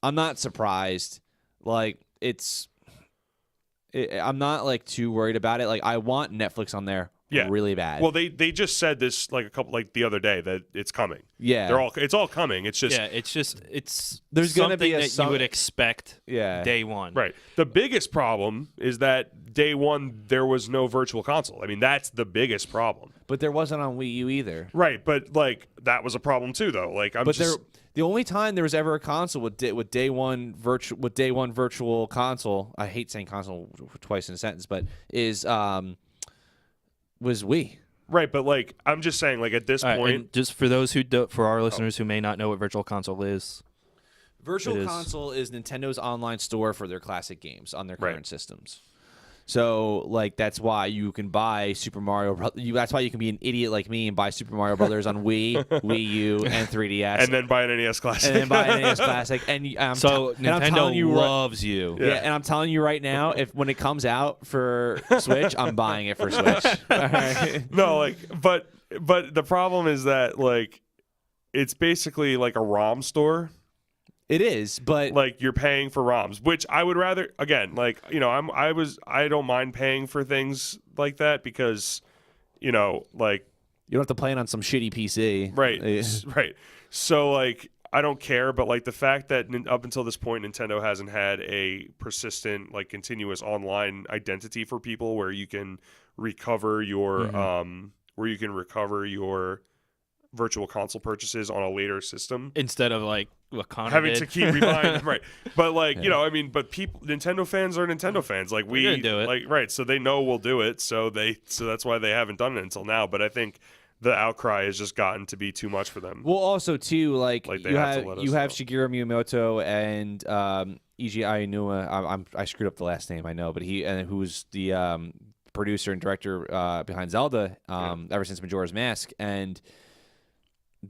I'm not surprised. Like, I'm not like too worried about it. Like, I want Netflix on there really bad. Well, they just said this the other day that it's coming. Yeah, it's all coming. It's just there's gonna be something that you would expect. Yeah. Day one. Right. The biggest problem is that day one there was no virtual console. I mean, that's the biggest problem. But there wasn't on Wii U either. Right, but like that was a problem too, though. Like the only time there was ever a console with day one virtual console. I hate saying console twice in a sentence, but was Wii. Right, but like I'm just saying, like at this point, and just for those for our listeners who may not know what virtual console is. Virtual Console is Nintendo's online store for their classic games on their current systems. So, like, that's why you can buy Super Mario. That's why you can be an idiot like me and buy Super Mario Brothers on Wii, Wii U, and 3DS, and then buy an NES Classic. Nintendo loves you. Yeah, and I'm telling you right now, if when it comes out for Switch, I'm buying it for Switch. All right? No, like, but the problem is that like it's basically like a ROM store. It is, but like you're paying for ROMs, which I would rather. Again, like I don't mind paying for things like that because, like you don't have to play it on some shitty PC, right? Right. So like I don't care, but like the fact that up until this point Nintendo hasn't had a persistent, like continuous online identity for people where you can recover your virtual console purchases on a later system instead of like what Connor having did. to keep rebuying them, right? But like but Nintendo fans are Nintendo fans. Like We're gonna do it. like right, so they know we'll do it. So that's why they haven't done it until now. But I think the outcry has just gotten to be too much for them. Well, also too, like they you have have to let us you have know. Shigeru Miyamoto and Eiji Aonuma. I screwed up the last name, I know, but who was the producer and director behind Zelda ever since Majora's Mask, and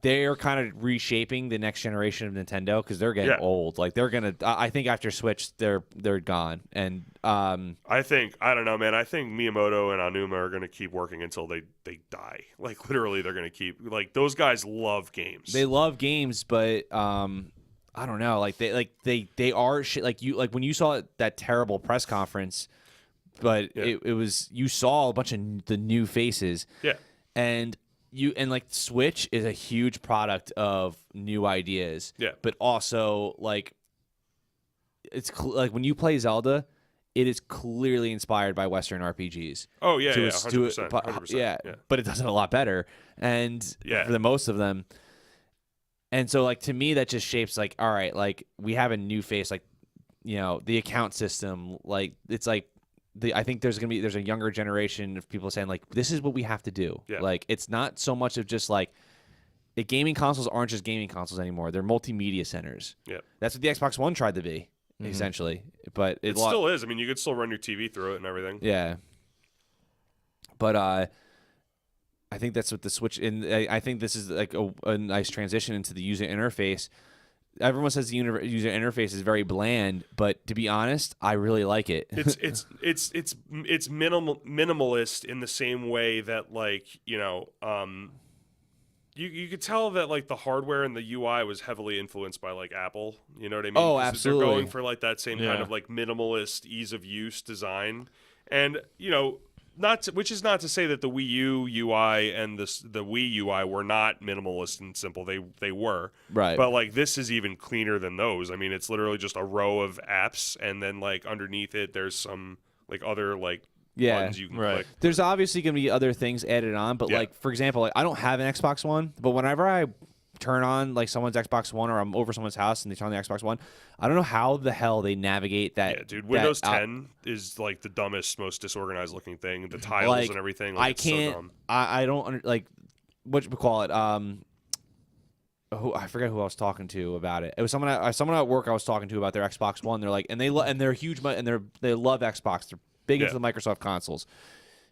they're kind of reshaping the next generation of Nintendo because they're getting old. Like they're gonna, I think after Switch, they're gone. And I don't know, man. I think Miyamoto and Aonuma are gonna keep working until they die. Like literally, they're gonna keep like those guys love games. They love games, but I don't know. Like they are shit. Like when you saw that terrible press conference, but it was you saw a bunch of the new faces. Yeah, and. Like Switch is a huge product of new ideas. Yeah. But also like it's like when you play Zelda, it is clearly inspired by Western RPGs. Oh yeah, 100%, 100%. Yeah, but it does it a lot better. And for the most of them. And so like to me that just shapes like, all right, like we have a new face, like the account system, like it's like I think there's a younger generation of people saying like this is what we have to do. Yeah. Like it's not so much of just like the gaming consoles aren't just gaming consoles anymore. They're multimedia centers. Yeah. That's what the Xbox One tried to be essentially, but it still is. I mean, you could still run your TV through it and everything. Yeah. But I think that's what the Switch and I think this is like a nice transition into the user interface. everyone says the user interface is very bland, but to be honest, I really like it. It's minimalist in the same way that you could tell that like the hardware and the UI was heavily influenced by like Apple. You know what I mean? Oh, 'Cause absolutely. They're going for like that same kind Yeah. of like minimalist, ease of use design, and which is not to say that the Wii U UI and the Wii UI were not minimalist and simple. They were. Right. But like this is even cleaner than those. I mean, it's literally just a row of apps, and then like underneath it, there's some like other like buttons you can right. click. There's obviously going to be other things added on, but Yeah. like for example, like I don't have an Xbox One, but whenever I turn on like someone's Xbox One or I'm over someone's house and they turn on the Xbox One, I don't know how the hell they navigate that. Yeah, dude. that Windows out- 10 is like the dumbest, most disorganized looking thing. The tiles like, and everything. I It's so can't. dumb. I don't like what you call it. I forget who I was talking to about it. It was someone at work I was talking to about their Xbox One. They're like, and they're huge, and they love Xbox. They're big into Yeah. the Microsoft consoles,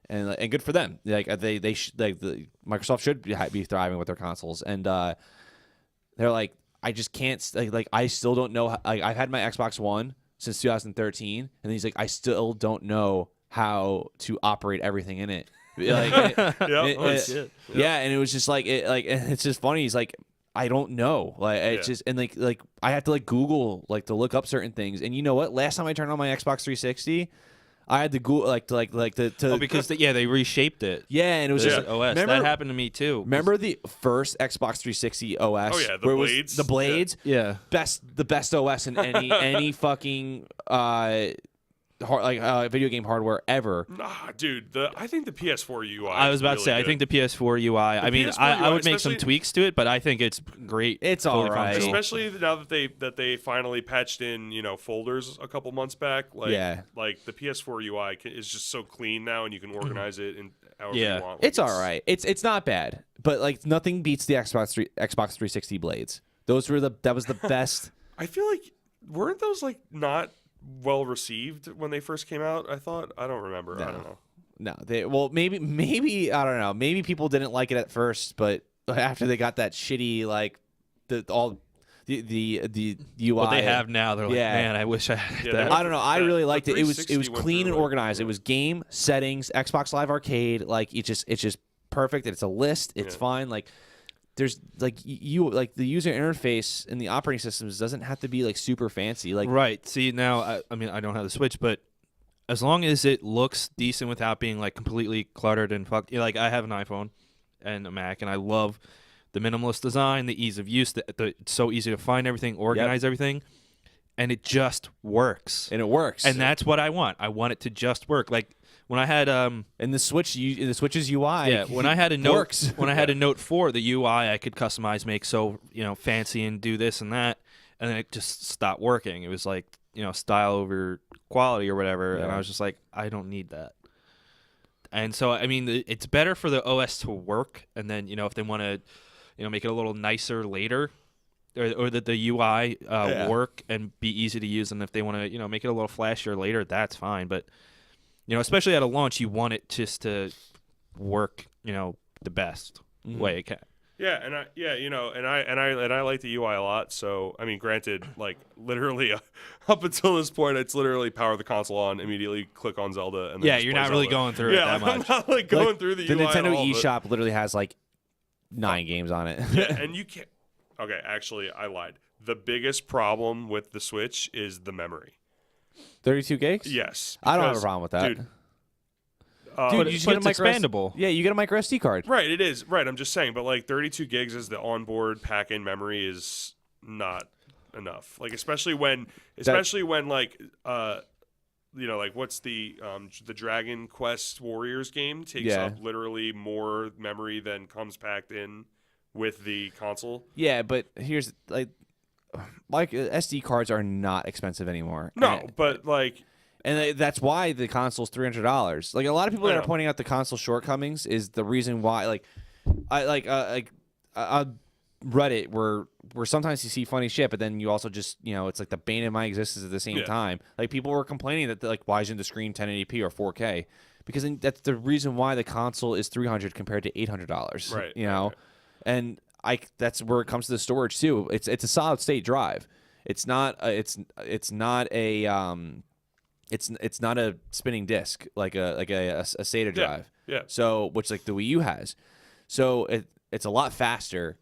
and good for them. Like the Microsoft should be thriving with their consoles, and they're like, I just can't like I still don't know. I've had my Xbox One since 2013, and he's like, I still don't know how to operate everything in it. Like, yeah, and it was just like it's just funny. He's like, I don't know. Like it's Yeah. just and like I have to like Google like to look up certain things. And you know what? Last time I turned on my Xbox 360, I had to Google to Because they reshaped it. yeah, and it was The just OS. Remember, That happened to me too. remember the first Xbox 360 OS? Oh, yeah, the where it was blades. the blades. Yeah. The best OS in any fucking video game hardware ever. Nah, dude. I think the PS4 UI. I was is about to really say, I good. think the PS4 UI. I mean, PS4 I UI, would make some especially- tweaks to it, but I think it's great. It's Totally all right. functional. Especially now that they finally patched in folders a couple months back. Like, Yeah. like the PS4 UI is just so clean now, and you can organize it in however Yeah. you want. Like, It's all right. It's not bad, but like nothing beats the Xbox 360 blades. That was the best. I feel like weren't those like not well received when they first came out? I thought. I don't remember. I don't know. No, maybe I don't know. Maybe people didn't like it at first, but after they got that shitty like the UI. What they have now, they're like, Yeah. man, I wish I had Yeah, that. they I don't know. I The- really the liked it. It was 360 went clean through, and like, organized. It was game settings, Xbox Live Arcade. Like it's just perfect. It's a list. It's Yeah. fine. Like there's like you like the user interface in the operating systems doesn't have to be like super fancy. Like Right. See, now, I mean, I don't have the Switch, but as long as it looks decent without being like completely cluttered and fucked. Like I have an iPhone and a Mac, and I love the minimalist design, the ease of use. It's so easy to find everything, organize everything, and it just works. and it works. And that's what I want. I want it to just work. Like when I had and the Switch's UI. yeah, when I had a note works. when I had a Note 4, the UI I could customize, make so fancy and do this and that, and then it just stopped working. It was like style over quality or whatever, and Yeah. I was just like, I don't need that. And so I mean, it's better for the OS to work, and then if they want to make it a little nicer later, or that the UI work and be easy to use, and if they want to make it a little flashier later, that's fine. But especially at a launch, you want it just to work, the best way it can. Yeah, and I like the UI a lot. So I mean, granted, like literally up until this point, it's literally power the console on, immediately click on Zelda, and then Yeah, just you're play not really Zelda. going through it yeah, that I'm much. not like going through the the UI at Nintendo all, but- eShop literally has like 9 games on it. Yeah, and you can't. Okay, actually, I lied. The biggest problem with the Switch is the memory. 32 gigs. Yes, I don't have a because, problem with that. dude. Dude, But you just but get a it's micro expandable. Yeah, you get a micro SD card. Right, it is. Right, I'm just saying, but like 32 gigs as the onboard pack-in memory is not enough. Like especially when like like what's the Dragon Quest Warriors game takes Yeah. up literally more memory than comes packed in with the console. Yeah, but here's like SD cards are not expensive anymore. No, but like And that's why the console's $300. Like a lot of people I that are know. pointing out the console shortcomings is the reason why. Like, Reddit where sometimes you see funny shit, but then you also just it's like the bane of my existence at the same Yeah. time. Like people were complaining that like why isn't the screen 1080p or 4K? Because that's the reason why the console is $300 compared to $800. Right, You know, right. and that's where it comes to the storage too. It's a solid state drive. It's not it's not a it's not a spinning disc like a SATA drive. Yeah. So which like the Wii U has. So it's a lot faster,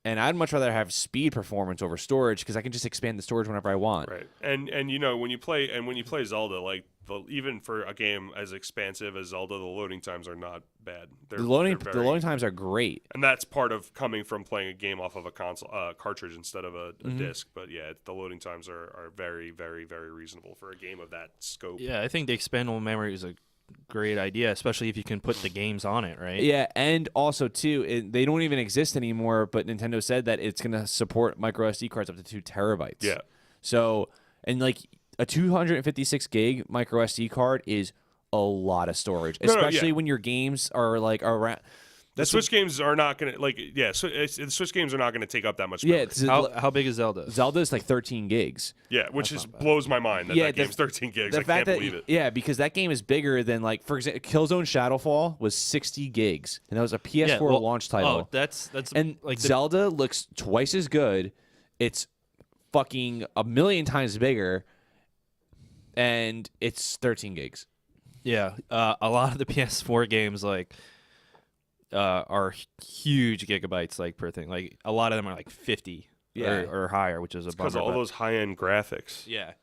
and I'd much rather have speed performance over storage because I can just expand the storage whenever I want. Right. And when you play Zelda, like even for a game as expansive as Zelda, the loading times are not bad. The loading times are great. And that's part of coming from playing a game off of a console cartridge instead of a disc. But yeah, the loading times are very, very, very reasonable for a game of that scope. Yeah, I think the expandable memory is a great idea, especially if you can put the games on it, right? Yeah, and also too, they don't even exist anymore. But Nintendo said that it's going to support micro SD cards up to 2 terabytes. Yeah. So and like a 256 gig micro SD card is a lot of storage, especially when your games are like around. The Switch games are not going to the Switch games are not going to take up that much. Yeah, memory. How big is Zelda? Zelda is like 13 gigs. Yeah, which blows my mind that game's 13 gigs. I can't believe it. Yeah, because that game is bigger than like, for example, Killzone Shadowfall was 60 gigs, and that was a PS4 launch title. Oh, that's and like Zelda looks twice as good. It's fucking a million times bigger, and it's 13 gigs. Yeah, a lot of the PS4 games like are huge gigabytes like per thing. Like a lot of them are like 50 or higher, which is a bummer. Because of all those high-end graphics. Yeah.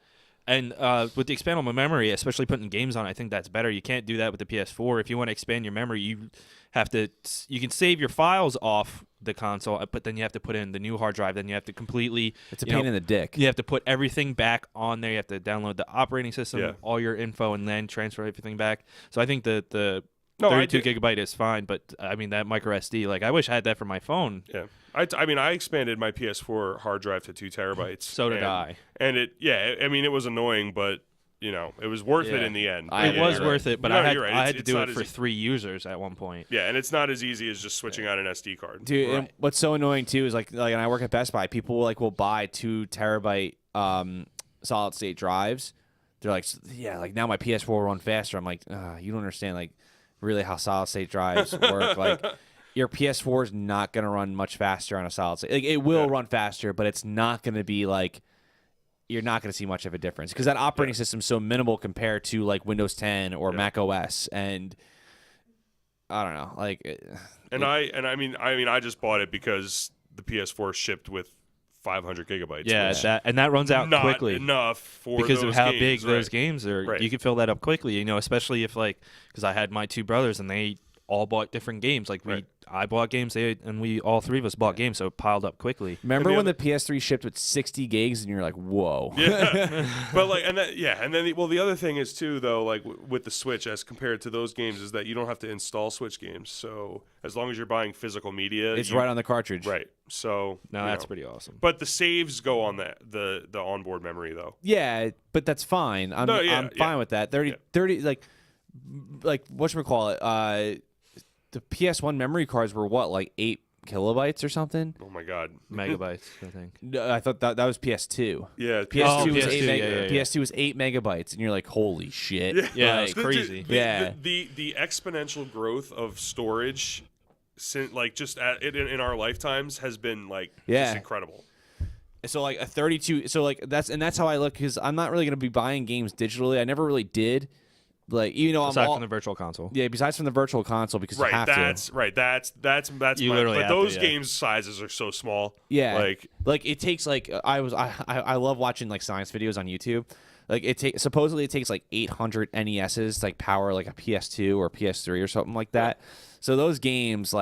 And with the expandable memory, especially putting games on, I think that's better. You can't do that with the PS4. If you want to expand your memory, you can save your files off the console, but then you have to put in the new hard drive. Then you have to completely. It's a pain in the dick. You have to put everything back on there. You have to download the operating system, all your info, and then transfer everything back. So I think the 32 gigabyte is fine, but I mean that micro SD, like I wish I had that for my phone. Yeah, I mean I expanded my PS4 hard drive to 2 terabytes. So did I. And it was annoying, but it was worth it in the end. It was worth it, but I had to do it for easy. 3 users at one point. Yeah, and it's not as easy as just switching out an SD card. Dude, and what's so annoying too is like and I work at Best Buy, people will buy 2 terabyte solid state drives. They're like, yeah, like now my PS4 will run faster. I'm like, you don't understand like really how solid state drives work. Like your PS4 is not going to run much faster on a solid state. Like it will run faster, but it's not going to be like, you're not going to see much of a difference because that operating system is so minimal compared to like Windows 10 or Mac OS. And I don't know, like. I just bought it because the PS4 shipped with 500 gigabytes. Yeah, that runs out not quickly. Enough for because those of how games, big those games are. Right. You can fill that up quickly, especially if because I had my 2 brothers and they all bought different games. Like I bought games, and we all 3 of us bought games, so it piled up quickly. Remember when the PS3 shipped with 60 gigs, and you're like, "Whoa!" Yeah, but the other thing is too, though, like with the Switch, as compared to those games, is that you don't have to install Switch games. So as long as you're buying physical media, it's right on the cartridge. Right. So that's pretty awesome. But the saves go on the onboard memory though. Yeah, but that's fine. I'm fine with that. 30 like whatchamacallit, the PS1 memory cards were what, like 8 kilobytes or something? Oh my god. Megabytes, I think. No, I thought that was PS2. Yeah, PS2 was PS2, PS2 was 8 megabytes, and you're like, holy shit. Yeah, like, it's crazy. The exponential growth of storage, in our lifetimes, has been just incredible. So like a 32. So like that's how I look, because I'm not really gonna be buying games digitally. I never really did. Like, from the virtual console. Yeah, besides from the virtual console, because you have to. That's You literally have those to, games' sizes are so small. Yeah, like it takes I love watching like science videos on YouTube. Like supposedly it takes like 800 NESs to like power like a PS2 or PS3 or something like that. So those games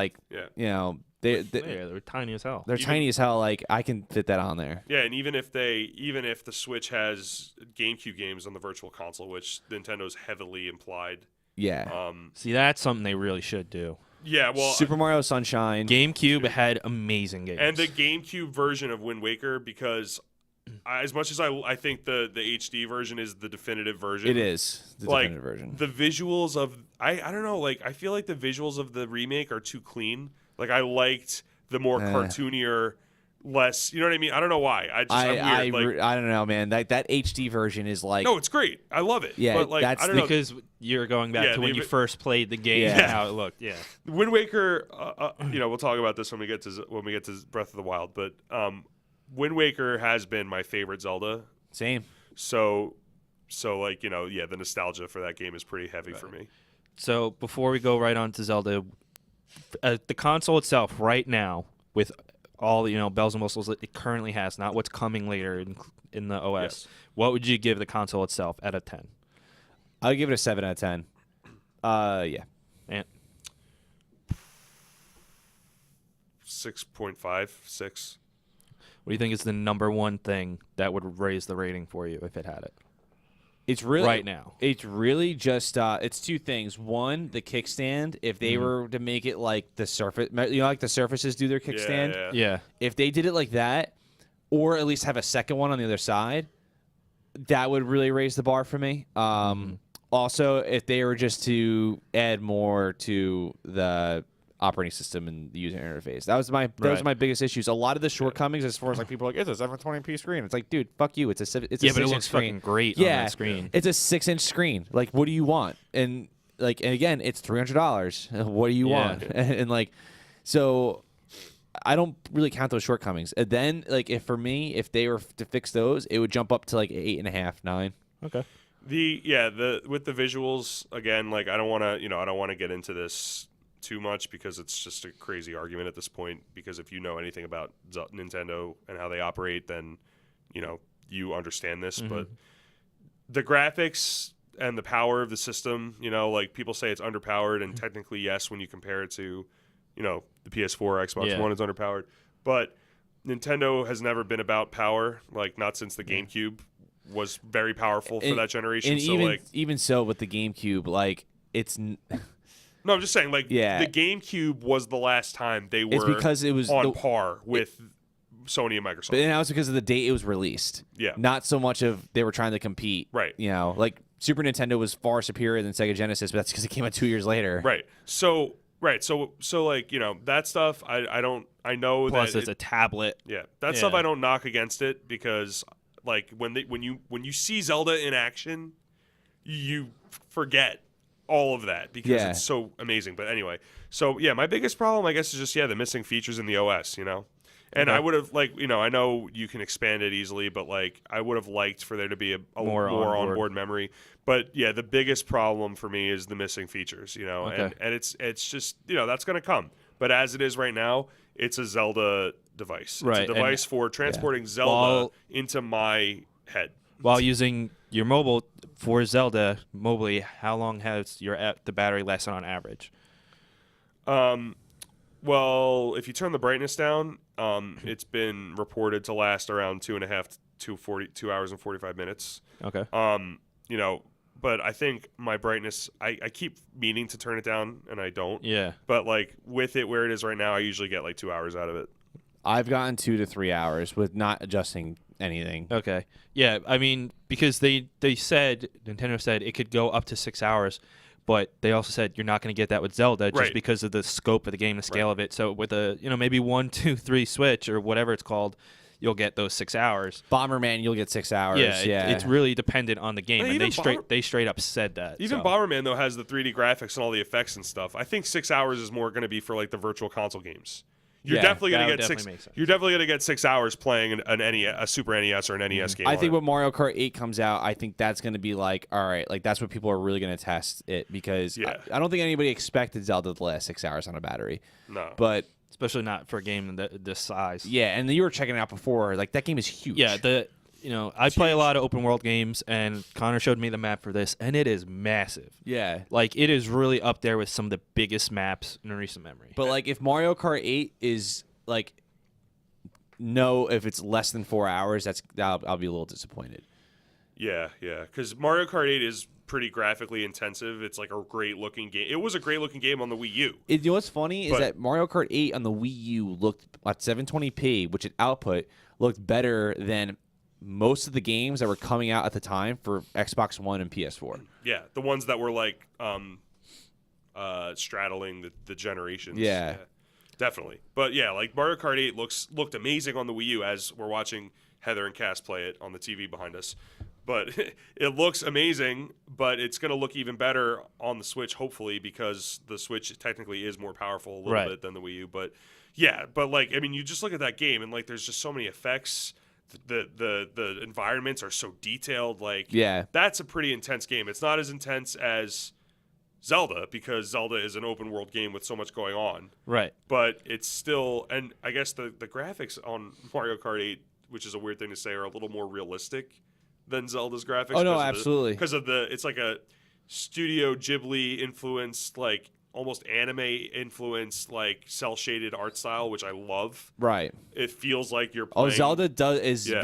they're tiny as hell. They're tiny as hell. Like I can fit that on there. Yeah, and even if the Switch has GameCube games on the Virtual Console, which Nintendo's heavily implied. Yeah. See, that's something they really should do. Yeah, well, Super Mario Sunshine. GameCube had amazing games. And the GameCube version of Wind Waker, because as much as I think the HD version is the definitive version. It is the definitive version. The visuals of I don't know, I feel like the visuals of the remake are too clean. Like I liked the more cartoonier less. You know what I mean? I don't know why. I'm weird. I don't know, man. That HD version is like No, it's great. I love it. Yeah, but like that's I don't know. Because you're going back to when you first played the game Yeah. and how it looked. Yeah. Wind Waker, we'll talk about this when we get to Breath of the Wild. But Wind Waker has been my favorite Zelda. same. So like the nostalgia for that game is pretty heavy for me. So before we go right on to Zelda, the console itself right now with all bells and whistles that it currently has, not what's coming later in the OS. Yes. What would you give the console itself out of 10? I'll give it a 7 out of 10. Yeah. And 6.5, 6. what do you think is the number one thing that would raise the rating for you if it had it? It's really Right now. It's really just it's two things. One, the kickstand. If they were to make it like the Surface, like the Surfaces do their kickstand. Yeah. Yeah. If they did it like that, or at least have a second one on the other side, that would really raise the bar for me. Also, if they were just to add more to the operating system and the user interface, that was my biggest issues. A lot of the shortcomings, as far as like people are like, it's a 720p screen. It's like, dude, fuck you. It's a But it 6-inch looks screen. fucking great on that screen. It's a 6-inch screen. Like, what do you want? And like, and again, it's $300. What do you want? And like, so I don't really count those shortcomings. And then, like, if they were to fix those, it would jump up to like 8.5, 9. Okay. With the visuals again, like I don't want to get into this too much because it's just a crazy argument at this point, because if you know anything about Nintendo and how they operate, then you understand this. But the graphics and the power of the system, like people say it's underpowered, and technically yes, when you compare it to the PS4 or Xbox One, is underpowered. But Nintendo has never been about power, like not since the GameCube was very powerful for that generation. And so even so with the GameCube, like it's no, I'm just saying, like, the GameCube was the last time they were it's because it was on par with Sony and Microsoft. But that was because of the date it was released. Yeah. Not so much of they were trying to compete. Right. Like Super Nintendo was far superior than Sega Genesis, but that's because it came out 2 years later. Right. So like, that stuff, I know Plus, that it's a tablet. Yeah. That stuff I don't knock against it, because, like, when you see Zelda in action, you forget all of that because it's so amazing. But anyway, so yeah, my biggest problem, I guess, is just the missing features in the OS, And I would have I know you can expand it easily, but like I would have liked for there to be a more onboard memory. But yeah, the biggest problem for me is the missing features, and it's just that's gonna come. But as it is right now, it's a Zelda device. It's a device for transporting Zelda into my head. While using your mobile for Zelda mobily, how long has the battery lasted on average? Well, if you turn the brightness down, it's been reported to last around 2.5 to 2 hours and 45 minutes. Okay. But I think my brightness, I keep meaning to turn it down, and I don't. Yeah. But like with it where it is right now, I usually get like 2 hours out of it. I've gotten 2 to 3 hours with not adjusting anything. Okay. Yeah, I mean, because Nintendo said it could go up to 6 hours, but they also said you're not going to get that with Zelda just because of the scope of the game, the scale of it. So with a maybe 1, 2, 3 Switch or whatever it's called, you'll get those 6 hours. Bomberman, you'll get 6 hours. Yeah, it's really dependent on the game, and they straight up said that. Even Bomberman though has the 3D graphics and all the effects and stuff. I think 6 hours is more going to be for like the virtual console games. You're definitely going to get 6. You're definitely going to get 6 hours playing a Super NES or an NES game. I think when Mario Kart 8 comes out, I think that's going to be like, all right, like that's what people are really going to test it, because I don't think anybody expected Zelda to last 6 hours on a battery. No, but especially not for a game this size. Yeah, and you were checking it out before. Like that game is huge. Yeah, I play a lot of open world games, and Connor showed me the map for this, and it is massive. Yeah. Like, it is really up there with some of the biggest maps in recent memory. But, like, if Mario Kart 8 is, like, if it's less than 4 hours, I'll be a little disappointed. Yeah, because Mario Kart 8 is pretty graphically intensive. It's like a great-looking game. It was a great-looking game on the Wii U. You know what's funny is that Mario Kart 8 on the Wii U looked, at 720p, which it output, looked better than most of the games that were coming out at the time for Xbox One and PS4. Yeah, the ones that were like straddling the generations. Yeah. Definitely. But yeah, like Mario Kart 8 looked amazing on the Wii U as we're watching Heather and Cass play it on the TV behind us. But it looks amazing, but it's going to look even better on the Switch, hopefully, because the Switch technically is more powerful a little Right. bit than the Wii U. But yeah, but like, I mean, you just look at that game and like there's just so many effects. The environments are so detailed. Like, Yeah. that's a pretty intense game. It's not as intense as Zelda, because Zelda is an open world game with so much going on. Right. But it's still, and I guess the graphics on Mario Kart 8, which is a weird thing to say, are a little more realistic than Zelda's graphics. Oh, no, absolutely. Because of it's like a Studio Ghibli influenced, like almost anime influenced, like cell shaded art style, which I love. Right. It feels like you're playing. Oh, Zelda is Yeah.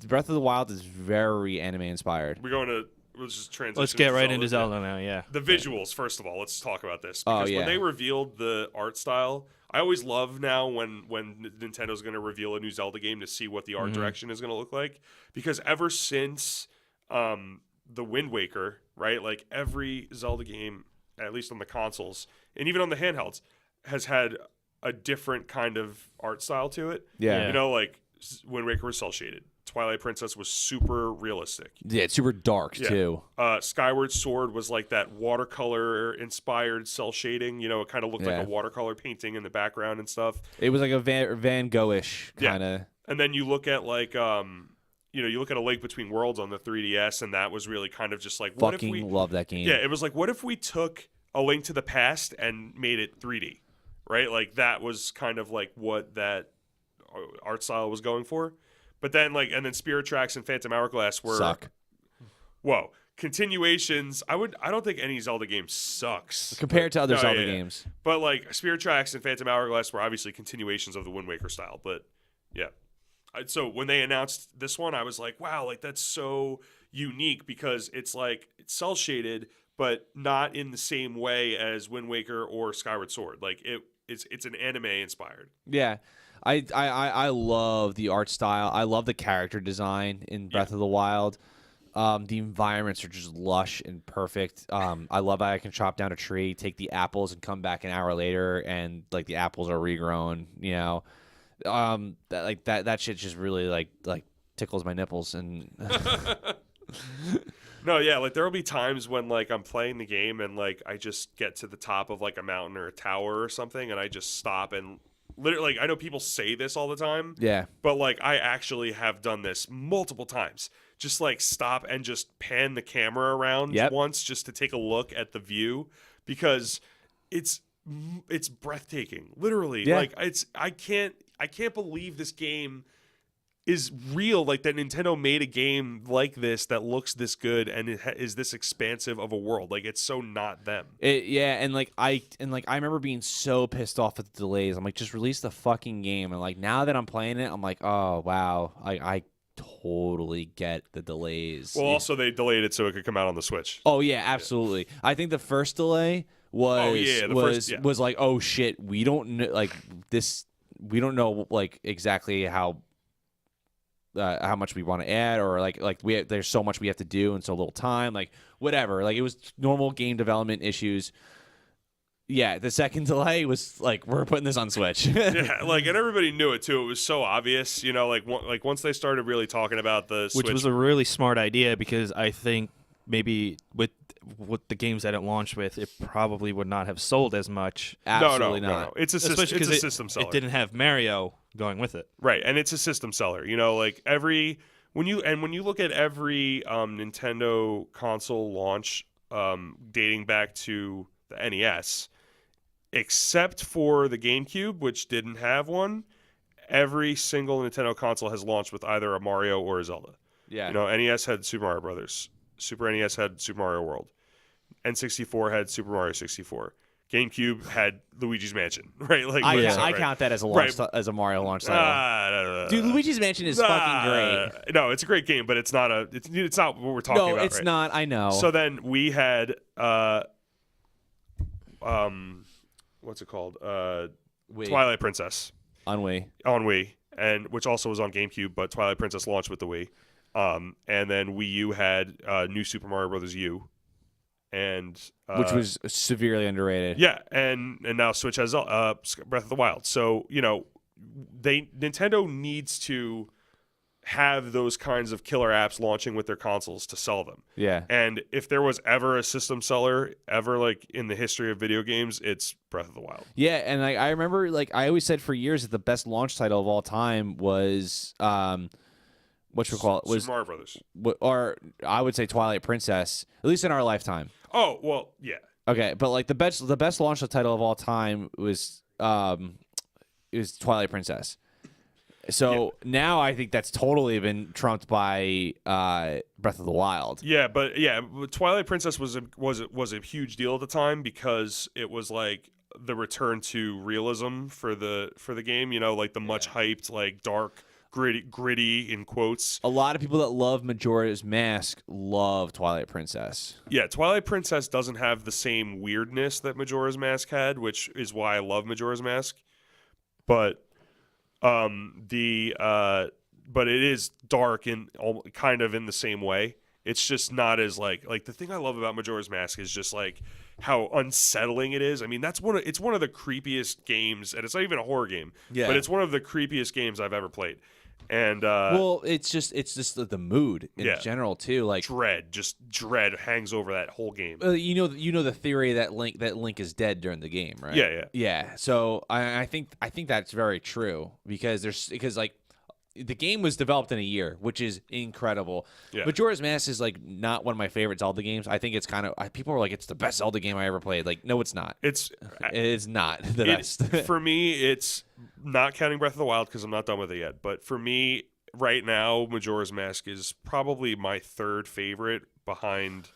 Breath of the Wild is very anime inspired. We'll just transition. Let's get right into Zelda. Zelda now. Yeah. The visuals, first of all, let's talk about this. Oh, Because yeah. when they revealed the art style, I always love now when Nintendo's going to reveal a new Zelda game to see what the art direction is going to look like. Because ever since the Wind Waker, right, like every Zelda game, at least on the consoles, and even on the handhelds, has had a different kind of art style to it. Yeah. You know, like Wind Waker was cel-shaded. Twilight Princess was super realistic. Yeah, it's super dark Yeah. too. Skyward Sword was like that watercolor-inspired cell shading. You know, it kind of looked Yeah. like a watercolor painting in the background and stuff. It was like a Van Gogh-ish Yeah. kind of. And then you look at like, you look at A Link Between Worlds on the 3DS, and that was really kind of just like, what if we? Fucking love that game. Yeah, it was like, what if we took A Link to the Past and made it 3D, right? Like that was kind of like what that art style was going for. But then and then Spirit Tracks and Phantom Hourglass were Suck. Whoa. Continuations. I don't think any Zelda game sucks Compared to other No, Zelda yeah, yeah. games. But like Spirit Tracks and Phantom Hourglass were obviously continuations of the Wind Waker style. But yeah. So when they announced this one, I was like, wow, like that's so unique because it's like it's cell shaded, but not in the same way as Wind Waker or Skyward Sword. Like it's an anime inspired. Yeah. I love the art style. I love the character design in Breath of the Wild. The environments are just lush and perfect. I love how I can chop down a tree, take the apples, and come back an hour later, and like the apples are regrown. You know, that shit just really like tickles my nipples. And No, yeah, like there will be times when like I'm playing the game and like I just get to the top of like a mountain or a tower or something, and I just stop and literally, like, I know people say this all the time. yeah, But like I actually have done this multiple times. Just like stop and just pan the camera around Yep. once just to take a look at the view because it's breathtaking. Literally. Yeah. Like I can't believe this game is real, like that Nintendo made a game like this that looks this good and it is this expansive of a world. Like it's so not them. and I remember being so pissed off at the delays. I'm like, just release the fucking game. And like now that I'm playing it, I'm like, oh wow, I totally get the delays. Well, also they delayed it so it could come out on the Switch. Oh yeah, absolutely. I think the first delay was was like, oh shit, we don't know like this. We don't know like exactly how much we want to add, or there's so much we have to do and so little time, like whatever. Like it was normal game development issues. Yeah, the second delay was like, we're putting this on Switch. Yeah, like, and everybody knew it too. It was so obvious, you know. Like once they started really talking about the Switch, Which was a really smart idea because I think maybe with the games that it launched with, it probably would not have sold as much. Absolutely no. not. It's a Especially it's a because system seller, it didn't have Mario going with it. right? And it's a system seller. You know, like when you look at every Nintendo console launch dating back to the NES, except for the GameCube, which didn't have one, every single Nintendo console has launched with either a Mario or a Zelda. Yeah. You know, NES had Super Mario Brothers. Super NES had Super Mario World. N64 had Super Mario 64. GameCube had Luigi's Mansion, right? Like I count that as a launch as a Mario launch title. no. Dude, Luigi's Mansion is fucking great. No, it's a great game, but it's not what we're talking about. No, it's right? not. I know. So then we had what's it called? Wii. Twilight Princess On Wii. on Wii, and which also was on GameCube, but Twilight Princess launched with the Wii. And then Wii U had New Super Mario Bros. U, and which was severely underrated. yeah, and now Switch has Breath of the Wild. So Nintendo needs to have those kinds of killer apps launching with their consoles to sell them. Yeah. And if there was ever a system seller ever like in the history of video games, it's Breath of the Wild. Yeah, and I remember I always said for years that the best launch title of all time was Super Mario Brothers. or I would say Twilight Princess, at least in our lifetime. Oh, well, yeah. Okay, but like the best launch title of all time was Twilight Princess. So now I think that's totally been trumped by Breath of the Wild. Yeah, but Twilight Princess was a huge deal at the time because it was like the return to realism for the game. Like the much hyped, like dark, gritty in quotes. A lot of people that love Majora's Mask love Twilight Princess. Yeah, Twilight Princess doesn't have the same weirdness that Majora's Mask had, which is why I love Majora's Mask. But but it is dark and kind of in the same way. It's just not as like the thing I love about Majora's Mask is just like how unsettling it is. I mean, it's one of the creepiest games, and it's not even a horror game. Yeah. But it's one of the creepiest games I've ever played. And well, it's just the mood in general too. Like dread hangs over that whole game. You know the theory that Link is dead during the game, right? Yeah. So I think that's very true because like the game was developed in a year, which is incredible. Yeah. Majora's Mask is like not one of my favorite Zelda games. I think it's kind of people are like it's the best Zelda game I ever played. Like no, it's not. It's not the best. For me, it's not counting Breath of the Wild because I'm not done with it yet. But for me, right now, Majora's Mask is probably my third favorite behind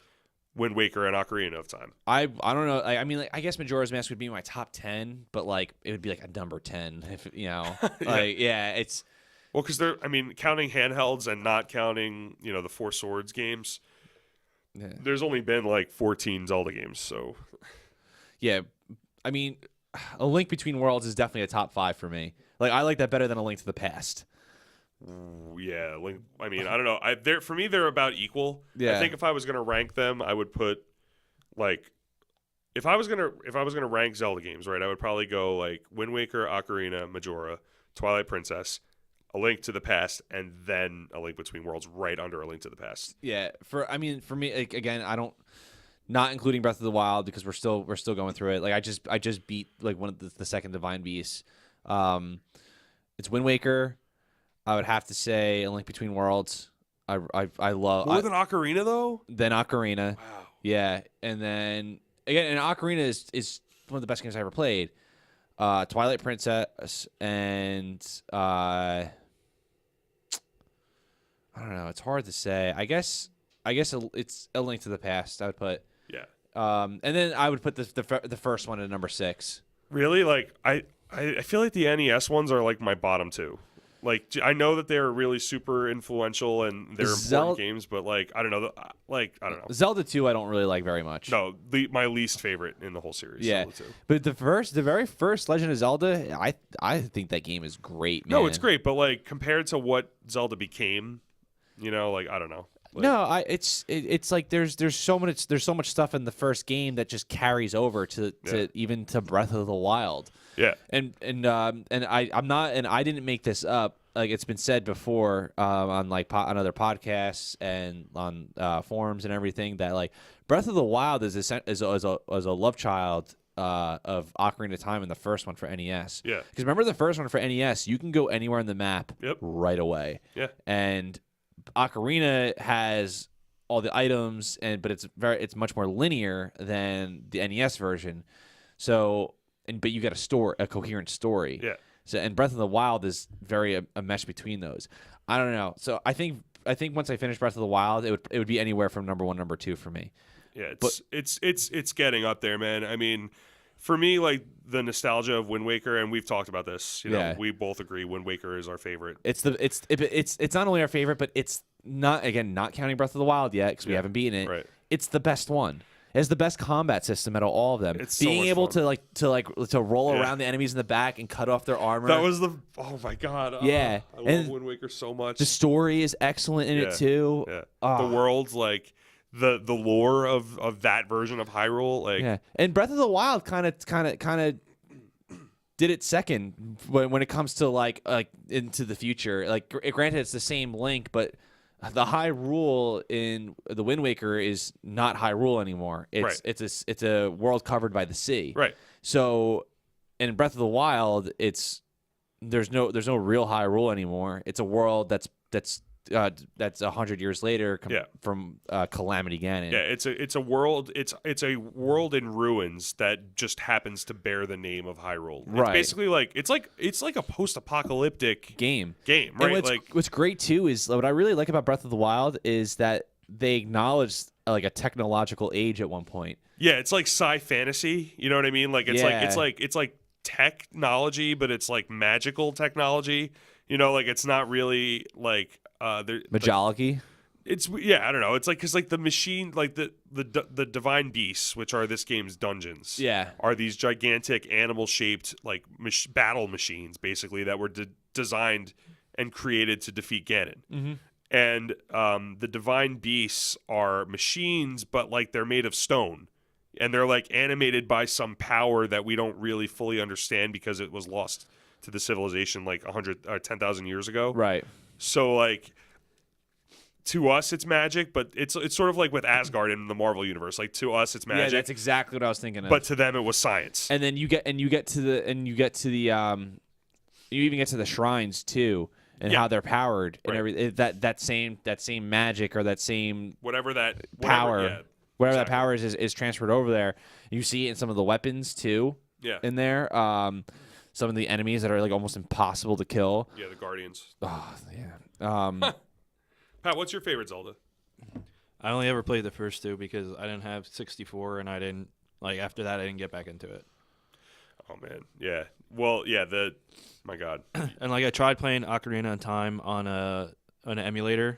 Wind Waker and Ocarina of Time. I don't know. I mean, like, I guess Majora's Mask would be my top 10, but like it would be like a number 10 if it's. Well, because counting handhelds and not counting, the Four Swords games, there's only been like 14 Zelda games. So, yeah, I mean, A Link Between Worlds is definitely a top 5 for me. Like, I like that better than A Link to the Past. Yeah, Link. I mean, I don't know. For me, they're about equal. Yeah. I think if I was gonna rank them, I would put like. If I was gonna rank Zelda games, right, I would probably go like Wind Waker, Ocarina, Majora, Twilight Princess, A Link to the Past, and then A Link Between Worlds right under A Link to the Past. Yeah, for me, like, again, I don't, not including Breath of the Wild because we're still going through it. Like I just beat like one of the second Divine Beasts. It's Wind Waker. I would have to say A Link Between Worlds. I love more than Ocarina though. Then Ocarina. Wow. Yeah, and then again, and Ocarina is one of the best games I ever played. Twilight Princess and I don't know. It's hard to say. I guess it's A Link to the Past. I would put. Yeah. And then I would put the first one at number 6. Really? Like I feel like the NES ones are like my bottom 2. Like I know that they're really super influential and they're important games, but like I don't know. Zelda 2 I don't really like very much. No, my least favorite in the whole series. Yeah, Zelda 2. But the very first Legend of Zelda, I think that game is great. Man. No, it's great, but like compared to what Zelda became, like I don't know. Like, no, it's like there's so much stuff in the first game that just carries over to even to Breath of the Wild. Yeah, and I didn't make this up. Like it's been said before on like on other podcasts and on forums and everything that like Breath of the Wild is a love child of Ocarina of Time and the first one for NES. Yeah, because remember the first one for NES, you can go anywhere on the map right away. Yeah, and Ocarina has all the items but it's much more linear than the NES version. So. But you got a coherent story. Yeah. So and Breath of the Wild is very a mesh between those. I don't know. So I think once I finish Breath of the Wild, it would be anywhere from number 1, number 2 for me. Yeah, it's getting up there, man. I mean, for me, like the nostalgia of Wind Waker, and we've talked about this. We both agree Wind Waker is our favorite. It's not only our favorite, but it's not counting Breath of the Wild yet because we haven't beaten it. Right. It's the best one. It has the best combat system out of all of them. It's being so able fun. to roll around the enemies in the back and cut off their armor. That was oh my god. Yeah, I love Wind Waker so much. The story is excellent in it too. Yeah. The world's like the lore of that version of Hyrule. Like, Yeah, and Breath of the Wild kind of did it second when it comes to like into the future. Like, granted, it's the same Link, but the Hyrule in the Wind Waker is not Hyrule anymore. It's a world covered by the sea. right. So, in Breath of the Wild, there's no real Hyrule anymore. It's a world that's 100 years later from Calamity Ganon. Yeah, it's a world. It's a world in ruins that just happens to bear the name of Hyrule. It's Right. basically like it's like a post-apocalyptic game, right? And what's great too is what I really like about Breath of the Wild is that they acknowledged like a technological age at one point. Yeah, it's like sci-fantasy. You know what I mean? Like it's like technology, but it's like magical technology. You know, like it's not really like Majology. It's I don't know. It's like because like the machine, like the divine beasts, which are this game's dungeons, are these gigantic animal-shaped like battle machines, basically that were designed and created to defeat Ganon. Mm-hmm. And the divine beasts are machines, but like they're made of stone, and they're like animated by some power that we don't really fully understand because it was lost to the civilization like 100 or 10,000 years ago. Right. So like to us it's magic, but it's sort of like with Asgard in the Marvel universe. Like to us it's magic. Yeah, that's exactly what I was thinking of. But to them it was science. And then you get to the you even get to the shrines too, and how they're powered and everything. That same magic or that same whatever power that power is transferred over there. You see it in some of the weapons too. Yeah. In there, some of the enemies that are like almost impossible to kill. Yeah, the Guardians. Oh yeah. Pat, what's your favorite Zelda? I only ever played the first two because I didn't have 64, and I didn't after that I didn't get back into it. Oh man, yeah. Well, yeah. My God. And like I tried playing Ocarina of Time on an emulator,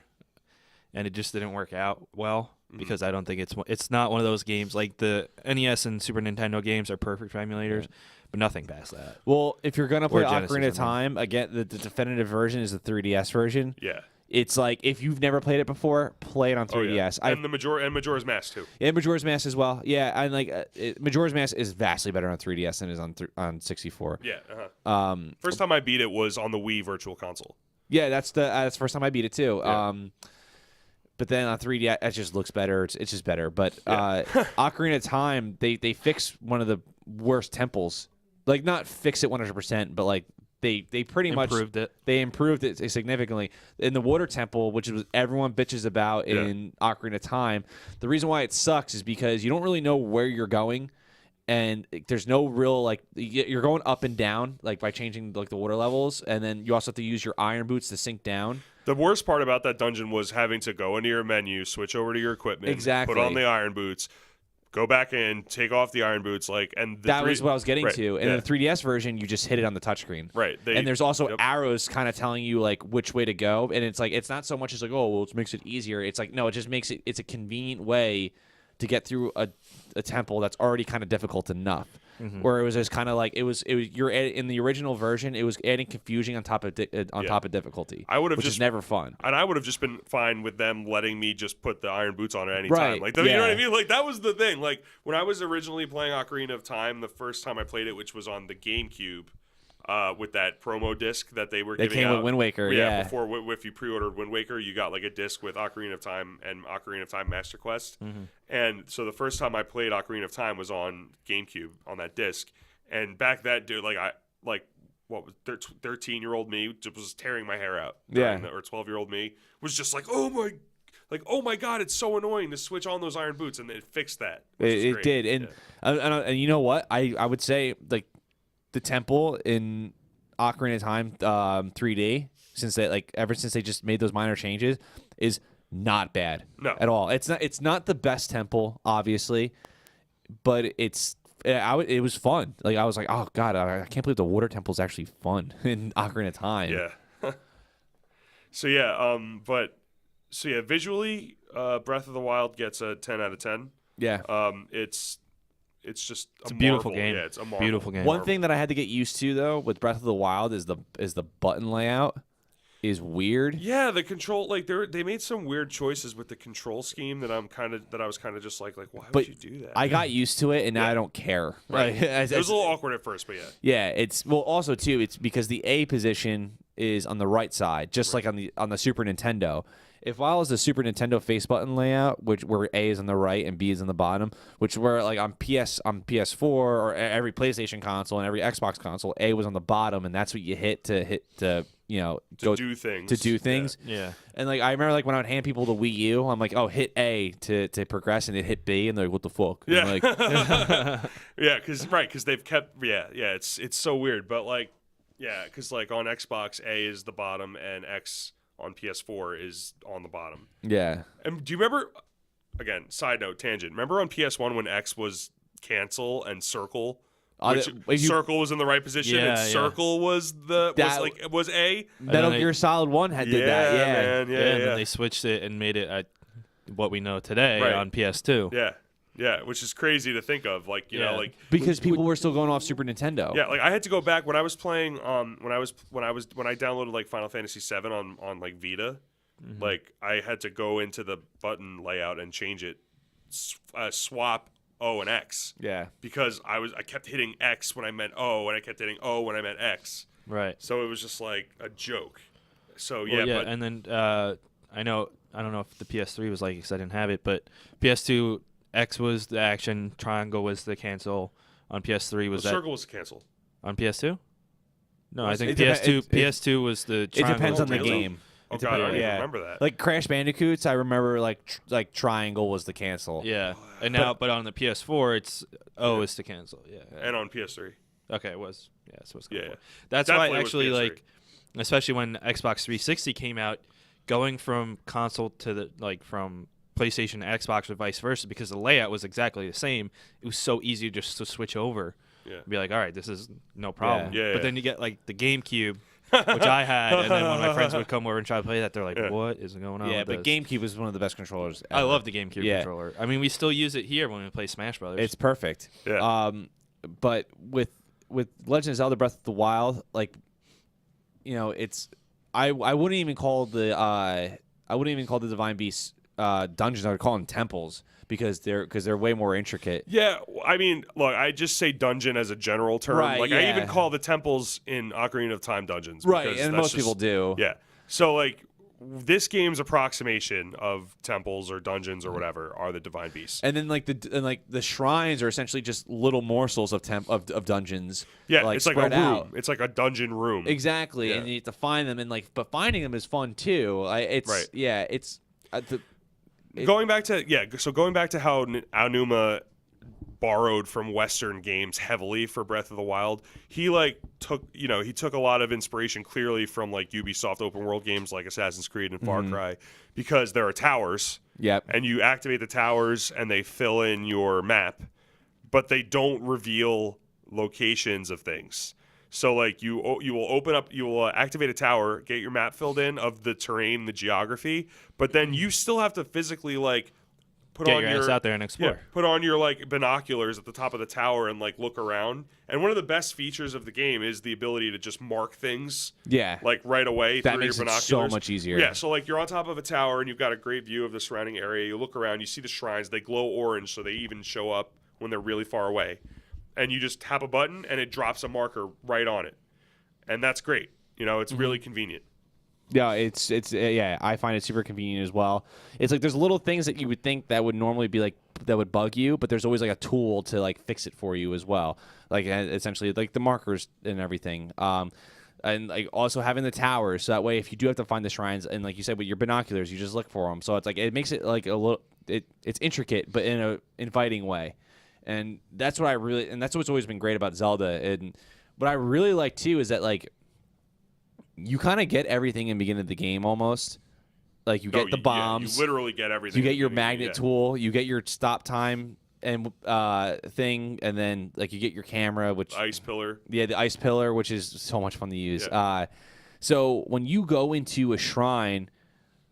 and it just didn't work out well because I don't think it's not one of those games like the NES and Super Nintendo games are perfect for emulators, but nothing past that. Well, if you're gonna play Genesis, Ocarina of Time again, the definitive version is the 3DS version. Yeah. It's like if you've never played it before, play it on 3DS. Oh, yeah. And Majora's Mask too. And Majora's Mask as well. Yeah, and like Majora's Mask is vastly better on 3DS than it is on 64. Yeah. Uh-huh. First time I beat it was on the Wii Virtual Console. Yeah, that's the first time I beat it too. Yeah. But then on 3DS, it just looks better. It's just better. But Ocarina of Time, they fixed one of the worst temples. Like not fix it 100%, but like they pretty much Improved it. They improved it significantly. In the water temple, which was everyone bitches about in Ocarina of Time, the reason why it sucks is because you don't really know where you're going, and there's no real like you're going up and down like by changing like the water levels, and then you also have to use your iron boots to sink down. The worst part about that dungeon was having to go into your menu, switch over to your equipment, Exactly. put on the iron boots, go back in, take off the iron boots, that was what I was getting to. And in the 3DS version, you just hit it on the touchscreen. Right. And there's also arrows kind of telling you like which way to go. And it's like it's not so much as like, oh well, it makes it easier. It's like no, it just makes it's a convenient way to get through a temple that's already kind of difficult enough. Mm-hmm. Where it was just kind of like it was you're in the original version, it was adding confusion on top of top of difficulty. Which is never fun. And I would have just been fine with them letting me just put the iron boots on at any right. time. Like you know what I mean? Like that was the thing. Like when I was originally playing Ocarina of Time, the first time I played it, which was on the GameCube, with that promo disc that they were giving out. They came with Wind Waker, yeah. Before if you pre-ordered Wind Waker, you got like a disc with Ocarina of Time and Ocarina of Time Master Quest. Mm-hmm. And so the first time I played Ocarina of Time was on GameCube on that disc. And back that dude, what was 13-year-old me was tearing my hair out. Or 12-year-old me was just like, oh my God, it's so annoying to switch on those iron boots, and it fixed that. It did, and you know what? I would say like the temple in Ocarina of Time 3D, ever since they just made those minor changes, is not bad at all. It's not the best temple, obviously, but it was fun. Like I was like, oh God, I can't believe the water temple is actually fun in Ocarina of Time. Yeah. Visually, Breath of the Wild gets a 10 out of 10. Yeah. It's just a beautiful marvel. game. Yeah, it's a marvel. Beautiful game. One thing that I had to get used to though with Breath of the Wild is the button layout. is weird. Yeah, the control, like they made some weird choices with the control scheme that I was kind of just like why But would you do that? I got used to it, and now I don't care. Right. Like, It was a little awkward at first, but yeah. yeah, it's also too. It's because the A position is on the right side, just like on the Super Nintendo. If I was the Super Nintendo face button layout, where A is on the right and B is on the bottom, which were like on PS4 or every PlayStation console and every Xbox console, A was on the bottom, and that's what you hit to go Do things. to do things. Yeah. And like I remember, like when I would hand people the Wii U, I'm like, oh, hit A to progress, and it hit B, and they're like, what the fuck? And Yeah. I'm like, Yeah, because they've kept it's so weird, but like because like on Xbox A is the bottom and X on PS4 is on the bottom. yeah. And do you remember? Again, side note, tangent. Remember on PS1 when X was cancel and circle? Circle was in the right position and circle was was A. Metal Gear Solid 1 did that. Yeah. Man, And then they switched it and made it what we know today Right. on PS2. Yeah, which is crazy to think of. Like, you know, like Because people were still going off Super Nintendo. yeah, like I had to go back when I was playing when I downloaded like Final Fantasy 7 on like Vita, like I had to go into the button layout and change it, swap O and X. Yeah. Because I kept hitting X when I meant O, and I kept hitting O when I meant X. Right. So it was just like a joke. So Well, but and then I don't know if the PS3 was like because I didn't have it, but PS2 X was the action, triangle was the cancel. On PS3 was the that circle was cancel. on PS2? No, I think it PS2 was the triangle. It depends on the really? game. Oh It god, I don't depends- even remember that. Like Crash Bandicoots, I remember like triangle was the cancel. Yeah, and now but on the PS4 it's O is to cancel. Yeah. And on PS3. Okay, it was. Yeah, so it's Yeah. That's Definitely why was actually PS3. like, especially when Xbox 360 came out, going from console to from PlayStation to Xbox or vice versa, because the layout was exactly the same. It was so easy just to switch over. Yeah. Be like, all right, this is no problem. Yeah, But yeah. then you get like the GameCube, which I had, and then when my friends would come over and try to play that, they're like, Yeah. what is going on? Yeah, with but this? GameCube was one of the best controllers I ever. love the GameCube Yeah. controller. I mean, we still use it here when we play Smash Brothers. It's perfect. Yeah. But with Legend of Zelda Breath of the Wild, like, you know, it's I wouldn't even call the Divine Beasts dungeons. I would call them temples because they're way more intricate. Yeah, I mean, look, I just say dungeon as a general term. Right, like I yeah. even call the temples in Ocarina of Time dungeons. Right, because and that's most people do. Yeah. So like this game's approximation of temples or dungeons or whatever are the divine beasts. And then the shrines are essentially just little morsels of of dungeons. Yeah, like, it's like a spread room. out. It's like a dungeon room. Exactly, Yeah. and you have to find them, and but finding them is fun too. Right. Yeah, it's Going back to how Aonuma borrowed from Western games heavily for Breath of the Wild. He took a lot of inspiration clearly from like Ubisoft open world games like Assassin's Creed and Far Cry, because there are towers. Yep. And you activate the towers and they fill in your map, but they don't reveal locations of things. So like you will activate a tower, get your map filled in of the terrain, the geography, but then you still have to physically like Get your ass out there and explore. put on your like binoculars at the top of the tower and like look around. And one of the best features of the game is the ability to just mark things like right away That through makes your it so binoculars. much easier. Yeah, so like you're on top of a tower and you've got a great view of the surrounding area. You look around, you see the shrines, they glow orange, so they even show up when they're really far away. And you just tap a button and it drops a marker right on it. And that's great. You know, it's really convenient. Yeah, it's I find it super convenient as well. It's like there's little things that you would think that would normally be like that would bug you, but there's always like a tool to like fix it for you as well. Like essentially like the markers and everything. And like also having the towers, so that way if you do have to find the shrines, and like you said with your binoculars, you just look for them. So it's like it makes it like a little it's intricate but in a inviting way. And that's what that's what's always been great about Zelda. And what I really like too is that like you kind of get everything in the beginning of the game almost. Like you get the bombs. you literally get everything. You get in your the beginning, magnet tool. You get your stop time and thing, and then like you get your camera, which Ice pillar. yeah, the ice pillar, which is so much fun to use. Yeah. So when you go into a shrine,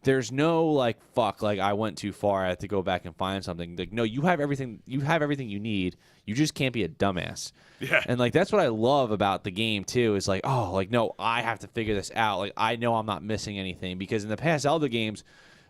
there's no like fuck, like I went too far, I have to go back and find something. Like no, you have everything you need. You just can't be a dumbass. Yeah. And like that's what I love about the game too, is like, oh, like no, I have to figure this out. Like I know I'm not missing anything, because in the past Zelda games,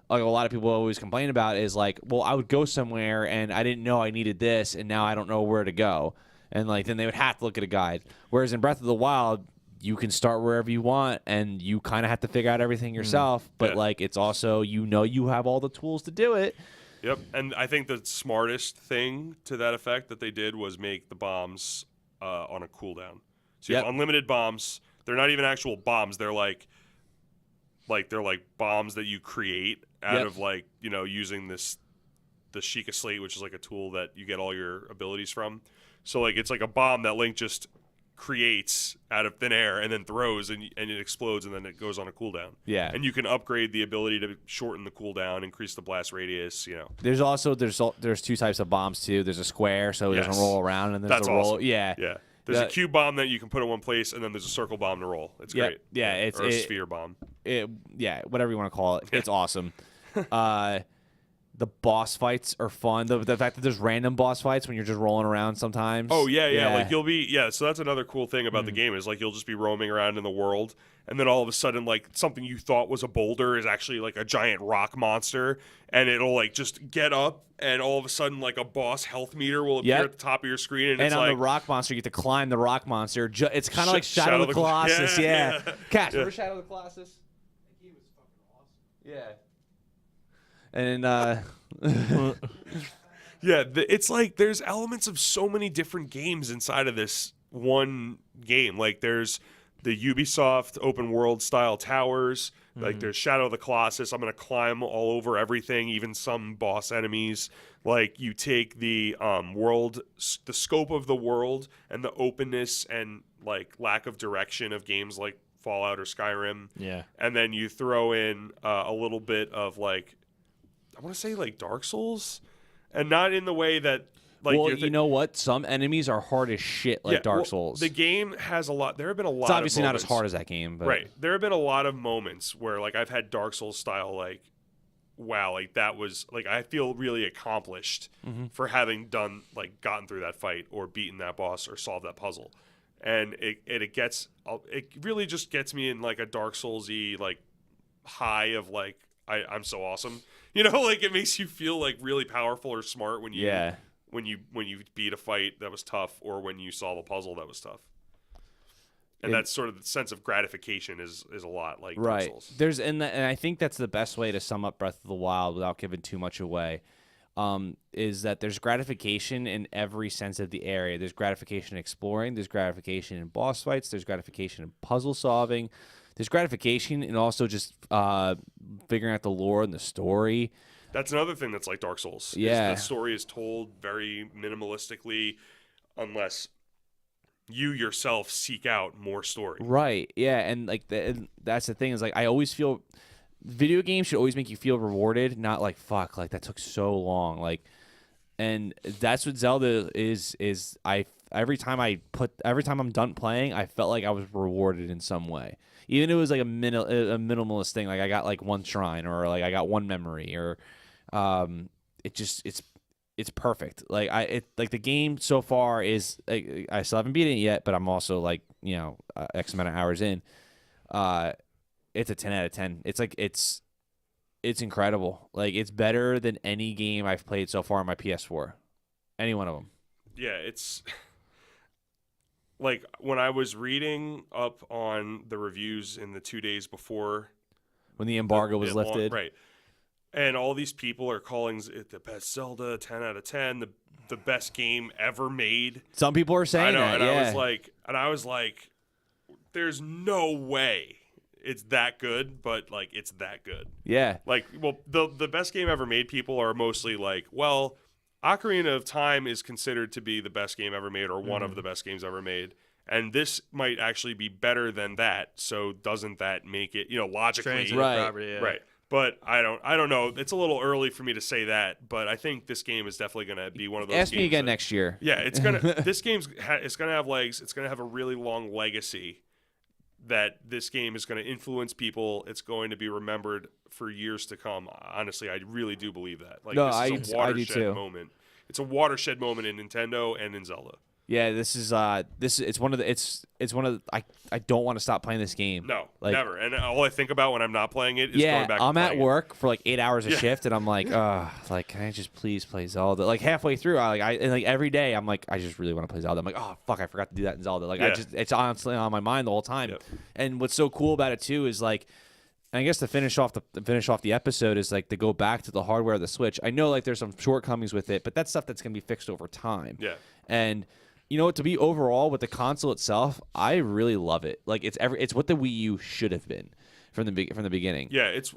like a lot of people always complain about is like, well, I would go somewhere and I didn't know I needed this, and now I don't know where to go. And like then they would have to look at a guide. Whereas in Breath of the Wild, you can start wherever you want, and you kind of have to figure out everything yourself. But Yeah. like it's also, you have all the tools to do it. Yep. And I think the smartest thing to that effect that they did was make the bombs on a cooldown. So you have Yep. unlimited bombs. They're not even actual bombs. They're like they're like bombs that you create out Yep. of like, using the Sheikah Slate, which is like a tool that you get all your abilities from. So like it's like a bomb that Link just creates out of thin air and then throws, and it explodes, and then it goes on a cooldown. Yeah. And you can upgrade the ability to shorten the cooldown, increase the blast radius, There's also there's two types of bombs too. There's a square, so it Yes. doesn't roll around, and there's That's a roll. awesome. Yeah. Yeah. There's a cube bomb that you can put in one place, and then there's a circle bomb to roll. It's Yep. great. Yeah, it's- or a it- sphere bomb. Yeah, whatever you want to call it. It's awesome. The boss fights are fun. The fact that there's random boss fights when you're just rolling around sometimes. Oh yeah. Like you'll be So that's another cool thing about the game is like you'll just be roaming around in the world, and then all of a sudden like something you thought was a boulder is actually like a giant rock monster, and it'll like just get up, and all of a sudden like a boss health meter will appear Yep. at the top of your screen, and And it's on like the rock monster, you get to climb the rock monster. It's kind of like Shadow Shadow of the the- Colossus. yeah. Cash, Yeah. remember Shadow of the Colossus? He was fucking awesome. Yeah. And Yeah, it's like there's elements of so many different games inside of this one game. Like there's the Ubisoft open world style towers. Like there's Shadow of the Colossus. I'm gonna climb all over everything, even some boss enemies. Like you take the the scope of the world and the openness and like lack of direction of games like Fallout or Skyrim. Yeah. And then you throw in a little bit of like, I want to say like Dark Souls, and not in the way that like well, you're you know what? Some enemies are hard as shit, like Yeah, Dark well, Souls. The game has a lot. There have been a lot. It's obviously of not as moments, hard as that game, but right? There have been a lot of moments where like I've had Dark Souls style like, wow, like that was like I feel really accomplished for having gotten through that fight or beaten that boss or solved that puzzle, and it really just gets me in like a Dark Souls-y like high of like I'm so awesome. Like it makes you feel like really powerful or smart when you yeah. when you beat a fight that was tough or when you solve a puzzle that was tough. And that's sort of the sense of gratification is a lot like Dark Right. Souls. And I think that's the best way to sum up Breath of the Wild without giving too much away. Is that there's gratification in every sense of the area. There's gratification in exploring. There's gratification in boss fights. There's gratification in puzzle solving. There's gratification in also just figuring out the lore and the story. That's another thing that's like Dark Souls. is Yeah. the story is told very minimalistically unless you yourself seek out more story. Right. Yeah. And like that's the thing is like I always feel video games should always make you feel rewarded, not like fuck, like that took so long. Like, and that's what Zelda is every time I'm done playing, I felt like I was rewarded in some way. Even if it was like a minimalist thing, like I got like one shrine or like I got one memory or it's perfect. Like the game so far is like, I still haven't beaten it yet, but I'm also like X amount of hours in. It's a 10 out of 10. It's like it's incredible. Like it's better than any game I've played so far on my PS4. Any one of them. Yeah, it's like when I was reading up on the reviews in the 2 days before When the embargo was it lifted. right. And all these people are calling it the best Zelda, 10 out of 10, the best game ever made. Some people are saying I know, that, and yeah. I was like, there's no way it's that good, but like it's that good. Yeah. Like, well, the best game ever made people are mostly like, well, Ocarina of Time is considered to be the best game ever made or one of the best games ever made. And this might actually be better than that. So doesn't that make it, logically Transitive Right. property, yeah. right? But I don't know. It's a little early for me to say that, but I think this game is definitely going to be one of those Ask games me again that- next year. Yeah, it's going to this game's it's going to have legs. It's going to have a really long legacy that this game is going to influence people. It's going to be remembered for years to come. Honestly, I really do believe that. Like, No, this is a I do watershed too. moment. It's a watershed moment in Nintendo and in Zelda. Yeah, it's one of the I don't want to stop playing this game. No, Like, never. And all I think about when I'm not playing it is yeah, going back. I'm to at playing it. work for like 8 hours a shift, and I'm like, like, can I just please play Zelda? Like halfway through, and like every day, I'm like, I just really want to play Zelda. I'm like, oh fuck, I forgot to do that in Zelda. Like, Yeah. it's honestly on my mind the whole time. Yep. And what's so cool about it too is like, and I guess to finish off the episode is like to go back to the hardware of the Switch. I know like there's some shortcomings with it, but that's stuff that's gonna be fixed over time. Yeah. And you know, to be overall with the console itself, I really love it. Like it's what the Wii U should have been from the beginning. Yeah, it's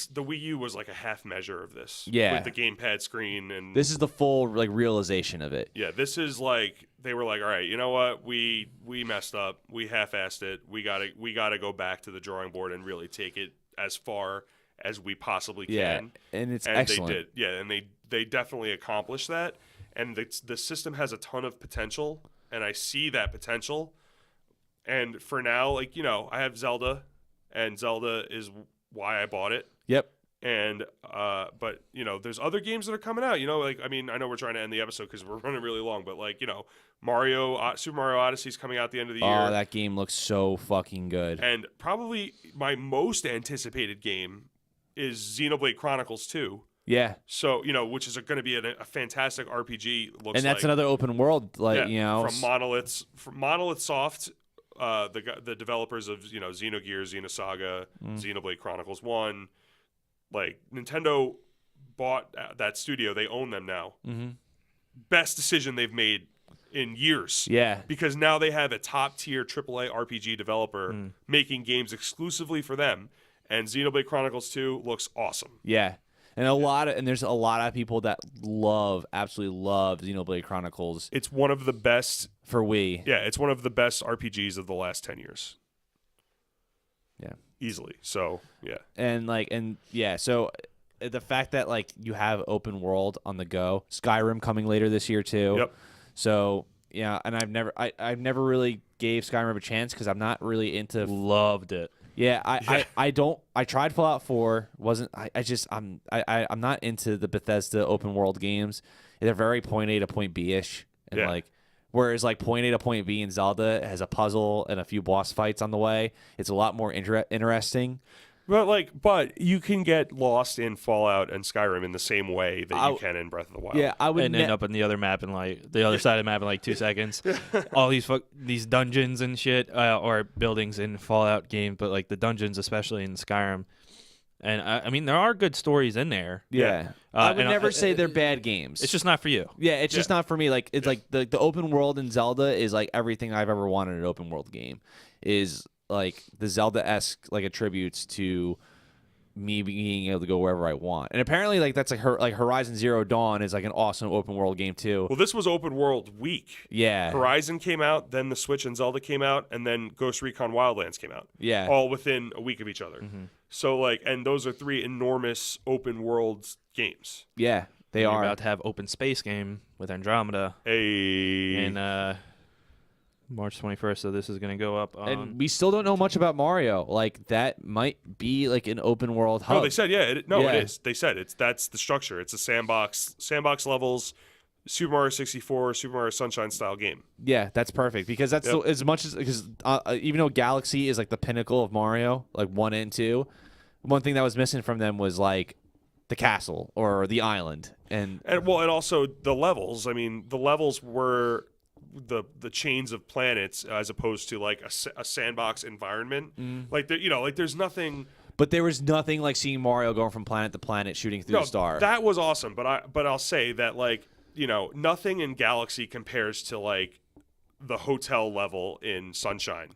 the Wii U was like a half measure of this. Yeah. With the gamepad screen and This is the full like realization of it. yeah, this is like they were like, all right, you know what, we messed up, we half-assed it, we gotta go back to the drawing board and really take it as far as we possibly can. Yeah, and it's and excellent. They did, yeah, and they definitely accomplished that. And the system has a ton of potential, and I see that potential. And for now, like, you know, I have Zelda, and Zelda is why I bought it. Yep. And but you know, there's other games that are coming out. You know, like I mean, I know we're trying to end the episode because we're running really long, but like you know, Super Mario Odyssey is coming out the end of the year. Oh, that game looks so fucking good. And probably my most anticipated game is Xenoblade Chronicles 2. Yeah. So you know, which is going to be a fantastic RPG. Looks And that's like. another open world, like Yeah, you know, from Monolith Soft, the developers of you know Xenogears, Xenosaga, Xenoblade Chronicles 1. Like Nintendo bought that studio, they own them now. Mm-hmm. Best decision they've made in years. Yeah. Because now they have a top tier AAA RPG developer making games exclusively for them, and Xenoblade Chronicles 2 looks awesome. Yeah. And there's a lot of people that absolutely love Xenoblade Chronicles It's one of the best. for Wii. Yeah, it's one of the best RPGs of the last 10 years. Yeah. Easily. So, yeah. So the fact that like you have open world on the go, Skyrim coming later this year too. Yep. So yeah, and I've never really gave Skyrim a chance because I'm not really into. Loved it. Yeah, I tried Fallout 4. I'm not into the Bethesda open world games. They're very point A to point B ish, and Yeah. like. Whereas like point A to point B in Zelda has a puzzle and a few boss fights on the way. It's a lot more interesting. But you can get lost in Fallout and Skyrim in the same way that you can in Breath of the Wild. Yeah, I would And end up on the other map in like the other side of the map in like 2 seconds. All these dungeons and shit, or buildings in Fallout game, but like the dungeons, especially in Skyrim. And I mean, there are good stories in there. Yeah. I would and never say they're bad games. It's just not for you. Yeah, it's just not for me. Like it's like the open world in Zelda is like everything I've ever wanted in an open world game. Is like the Zelda-esque like attributes to me being able to go wherever I want. And apparently like that's like Horizon Zero Dawn is like an awesome open world game too. Well, this was open world week. Yeah. Horizon came out, then the Switch and Zelda came out, and then Ghost Recon Wildlands came out. Yeah. All within a week of each other. So like, and those are 3 enormous open world games. Yeah, they You're are. about to have open space game with Andromeda in March 21st. So this is going to go up on. And we still don't know much about Mario. Like that might be like an open world hub. Oh, they said it Yeah. is. They said that's the structure. It's a sandbox levels, Super Mario 64, Super Mario Sunshine style game. Yeah, that's perfect because that's Yep. as much as because even though Galaxy is like the pinnacle of Mario, like 1 and 2, one thing that was missing from them was like the castle or the island, and also the levels. I mean, the levels were the chains of planets as opposed to like a sandbox environment. Like there's nothing. but there was nothing like seeing Mario going from planet to planet shooting through the star. That was awesome, but I'll say that like nothing in Galaxy compares to like the hotel level in Sunshine.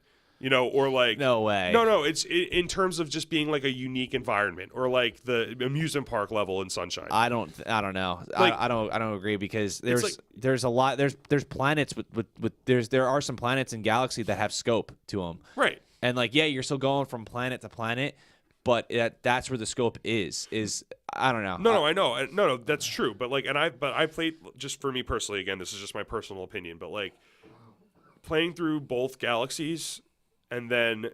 Or like No way. No, it's in terms of just being like a unique environment, or like the amusement park level in Sunshine. I don't know. Like- I don't agree because like- there's a lot there's planets with there are some planets in Galaxy that have scope to them. Right. And like you're still going from planet to planet, but that's where the scope is I don't know. No, I know. No, that's true. But like, I played, just for me personally. Again, this is just my personal opinion. But like, playing through both Galaxies and then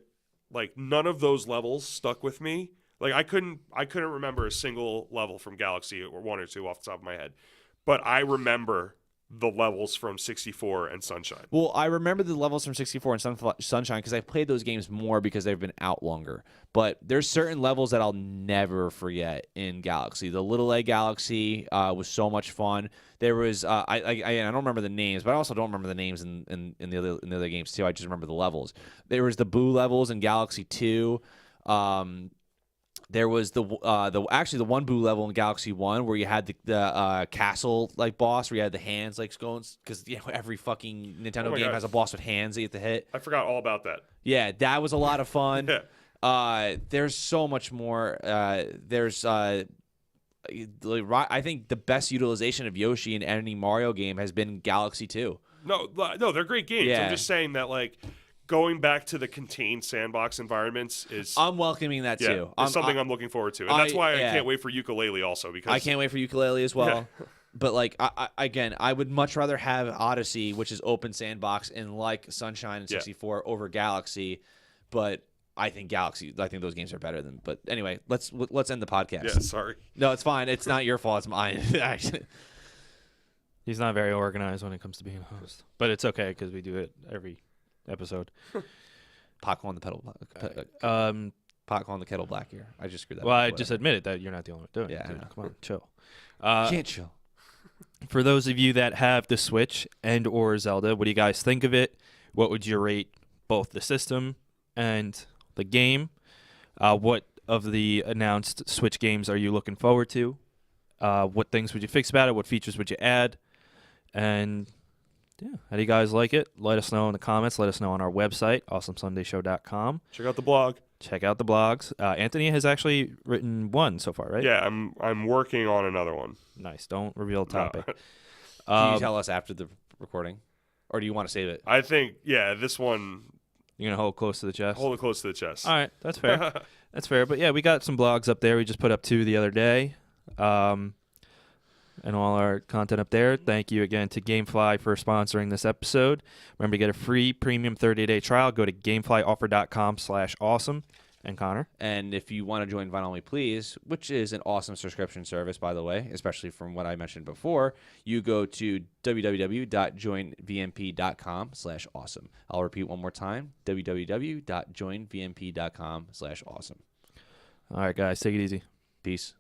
like none of those levels stuck with me. Like I couldn't remember a single level from Galaxy or 1 or 2 off the top of my head, but I remember the levels from 64 and Sunshine. Well, I remember the levels from 64 and Sunshine because I've played those games more because they've been out longer. But there's certain levels that I'll never forget in Galaxy. The Little Egg Galaxy was so much fun. There was I don't remember the names, but I also don't remember the names in the other games too. I just remember the levels. There was the Boo levels in Galaxy 2. There was the one Boo level in Galaxy 1 where you had the castle like boss where you had the hands like going, because every fucking Nintendo game God. has a boss with hands that you have to hit. I forgot all about that. Yeah, that was a lot of fun. Yeah. There's so much more. I think the best utilization of Yoshi in any Mario game has been Galaxy 2. No, they're great games. Yeah. I'm just saying that like going back to the contained sandbox environments is I'm welcoming that too. It's something I'm looking forward to, and that's why I yeah. can't wait for Ukulele also, because I can't wait for Ukulele as well. Yeah. But like I would much rather have Odyssey, which is open sandbox, and like Sunshine and 64 over Galaxy. But I think those games are better than. But anyway, let's end the podcast. Yeah, sorry. No, it's fine. It's not your fault. It's mine. He's not very organized when it comes to being a host, but it's okay because we do it every episode. Pot calling the kettle pot calling the kettle black here. I just screwed that Well, up. I Whatever. just admitted that you're not the only one doing Yeah, it. I Dude. know. Come on, chill. Can't chill. For those of you that have the Switch and or Zelda, what do you guys think of it? What would you rate both the system and the game? What of the announced Switch games are you looking forward to? What things would you fix about it? What features would you add? And yeah, how do you guys like it? Let us know in the comments. Let us know on our website, awesomesundayshow.com. Check out the blog. Check out the blogs. Anthony has actually written one so far, right? Yeah, I'm working on another one. Nice. Don't reveal the No. topic. Can you tell us after the recording, or do you want to save it? I think this one, You're going to hold close to the chest? hold it close to the chest. All right. That's fair. That's fair. But yeah, we got some blogs up there. We just put up 2 the other day. And all our content up there. Thank you again to GameFly for sponsoring this episode. Remember to get a free premium 30-day trial. Go to gameflyoffer.com/awesome. And Connor? And if you want to join Vinyl Me Please, which is an awesome subscription service, by the way, especially from what I mentioned before, you go to www.joinvmp.com/awesome. I'll repeat one more time, www.joinvmp.com/awesome. All right, guys. Take it easy. Peace.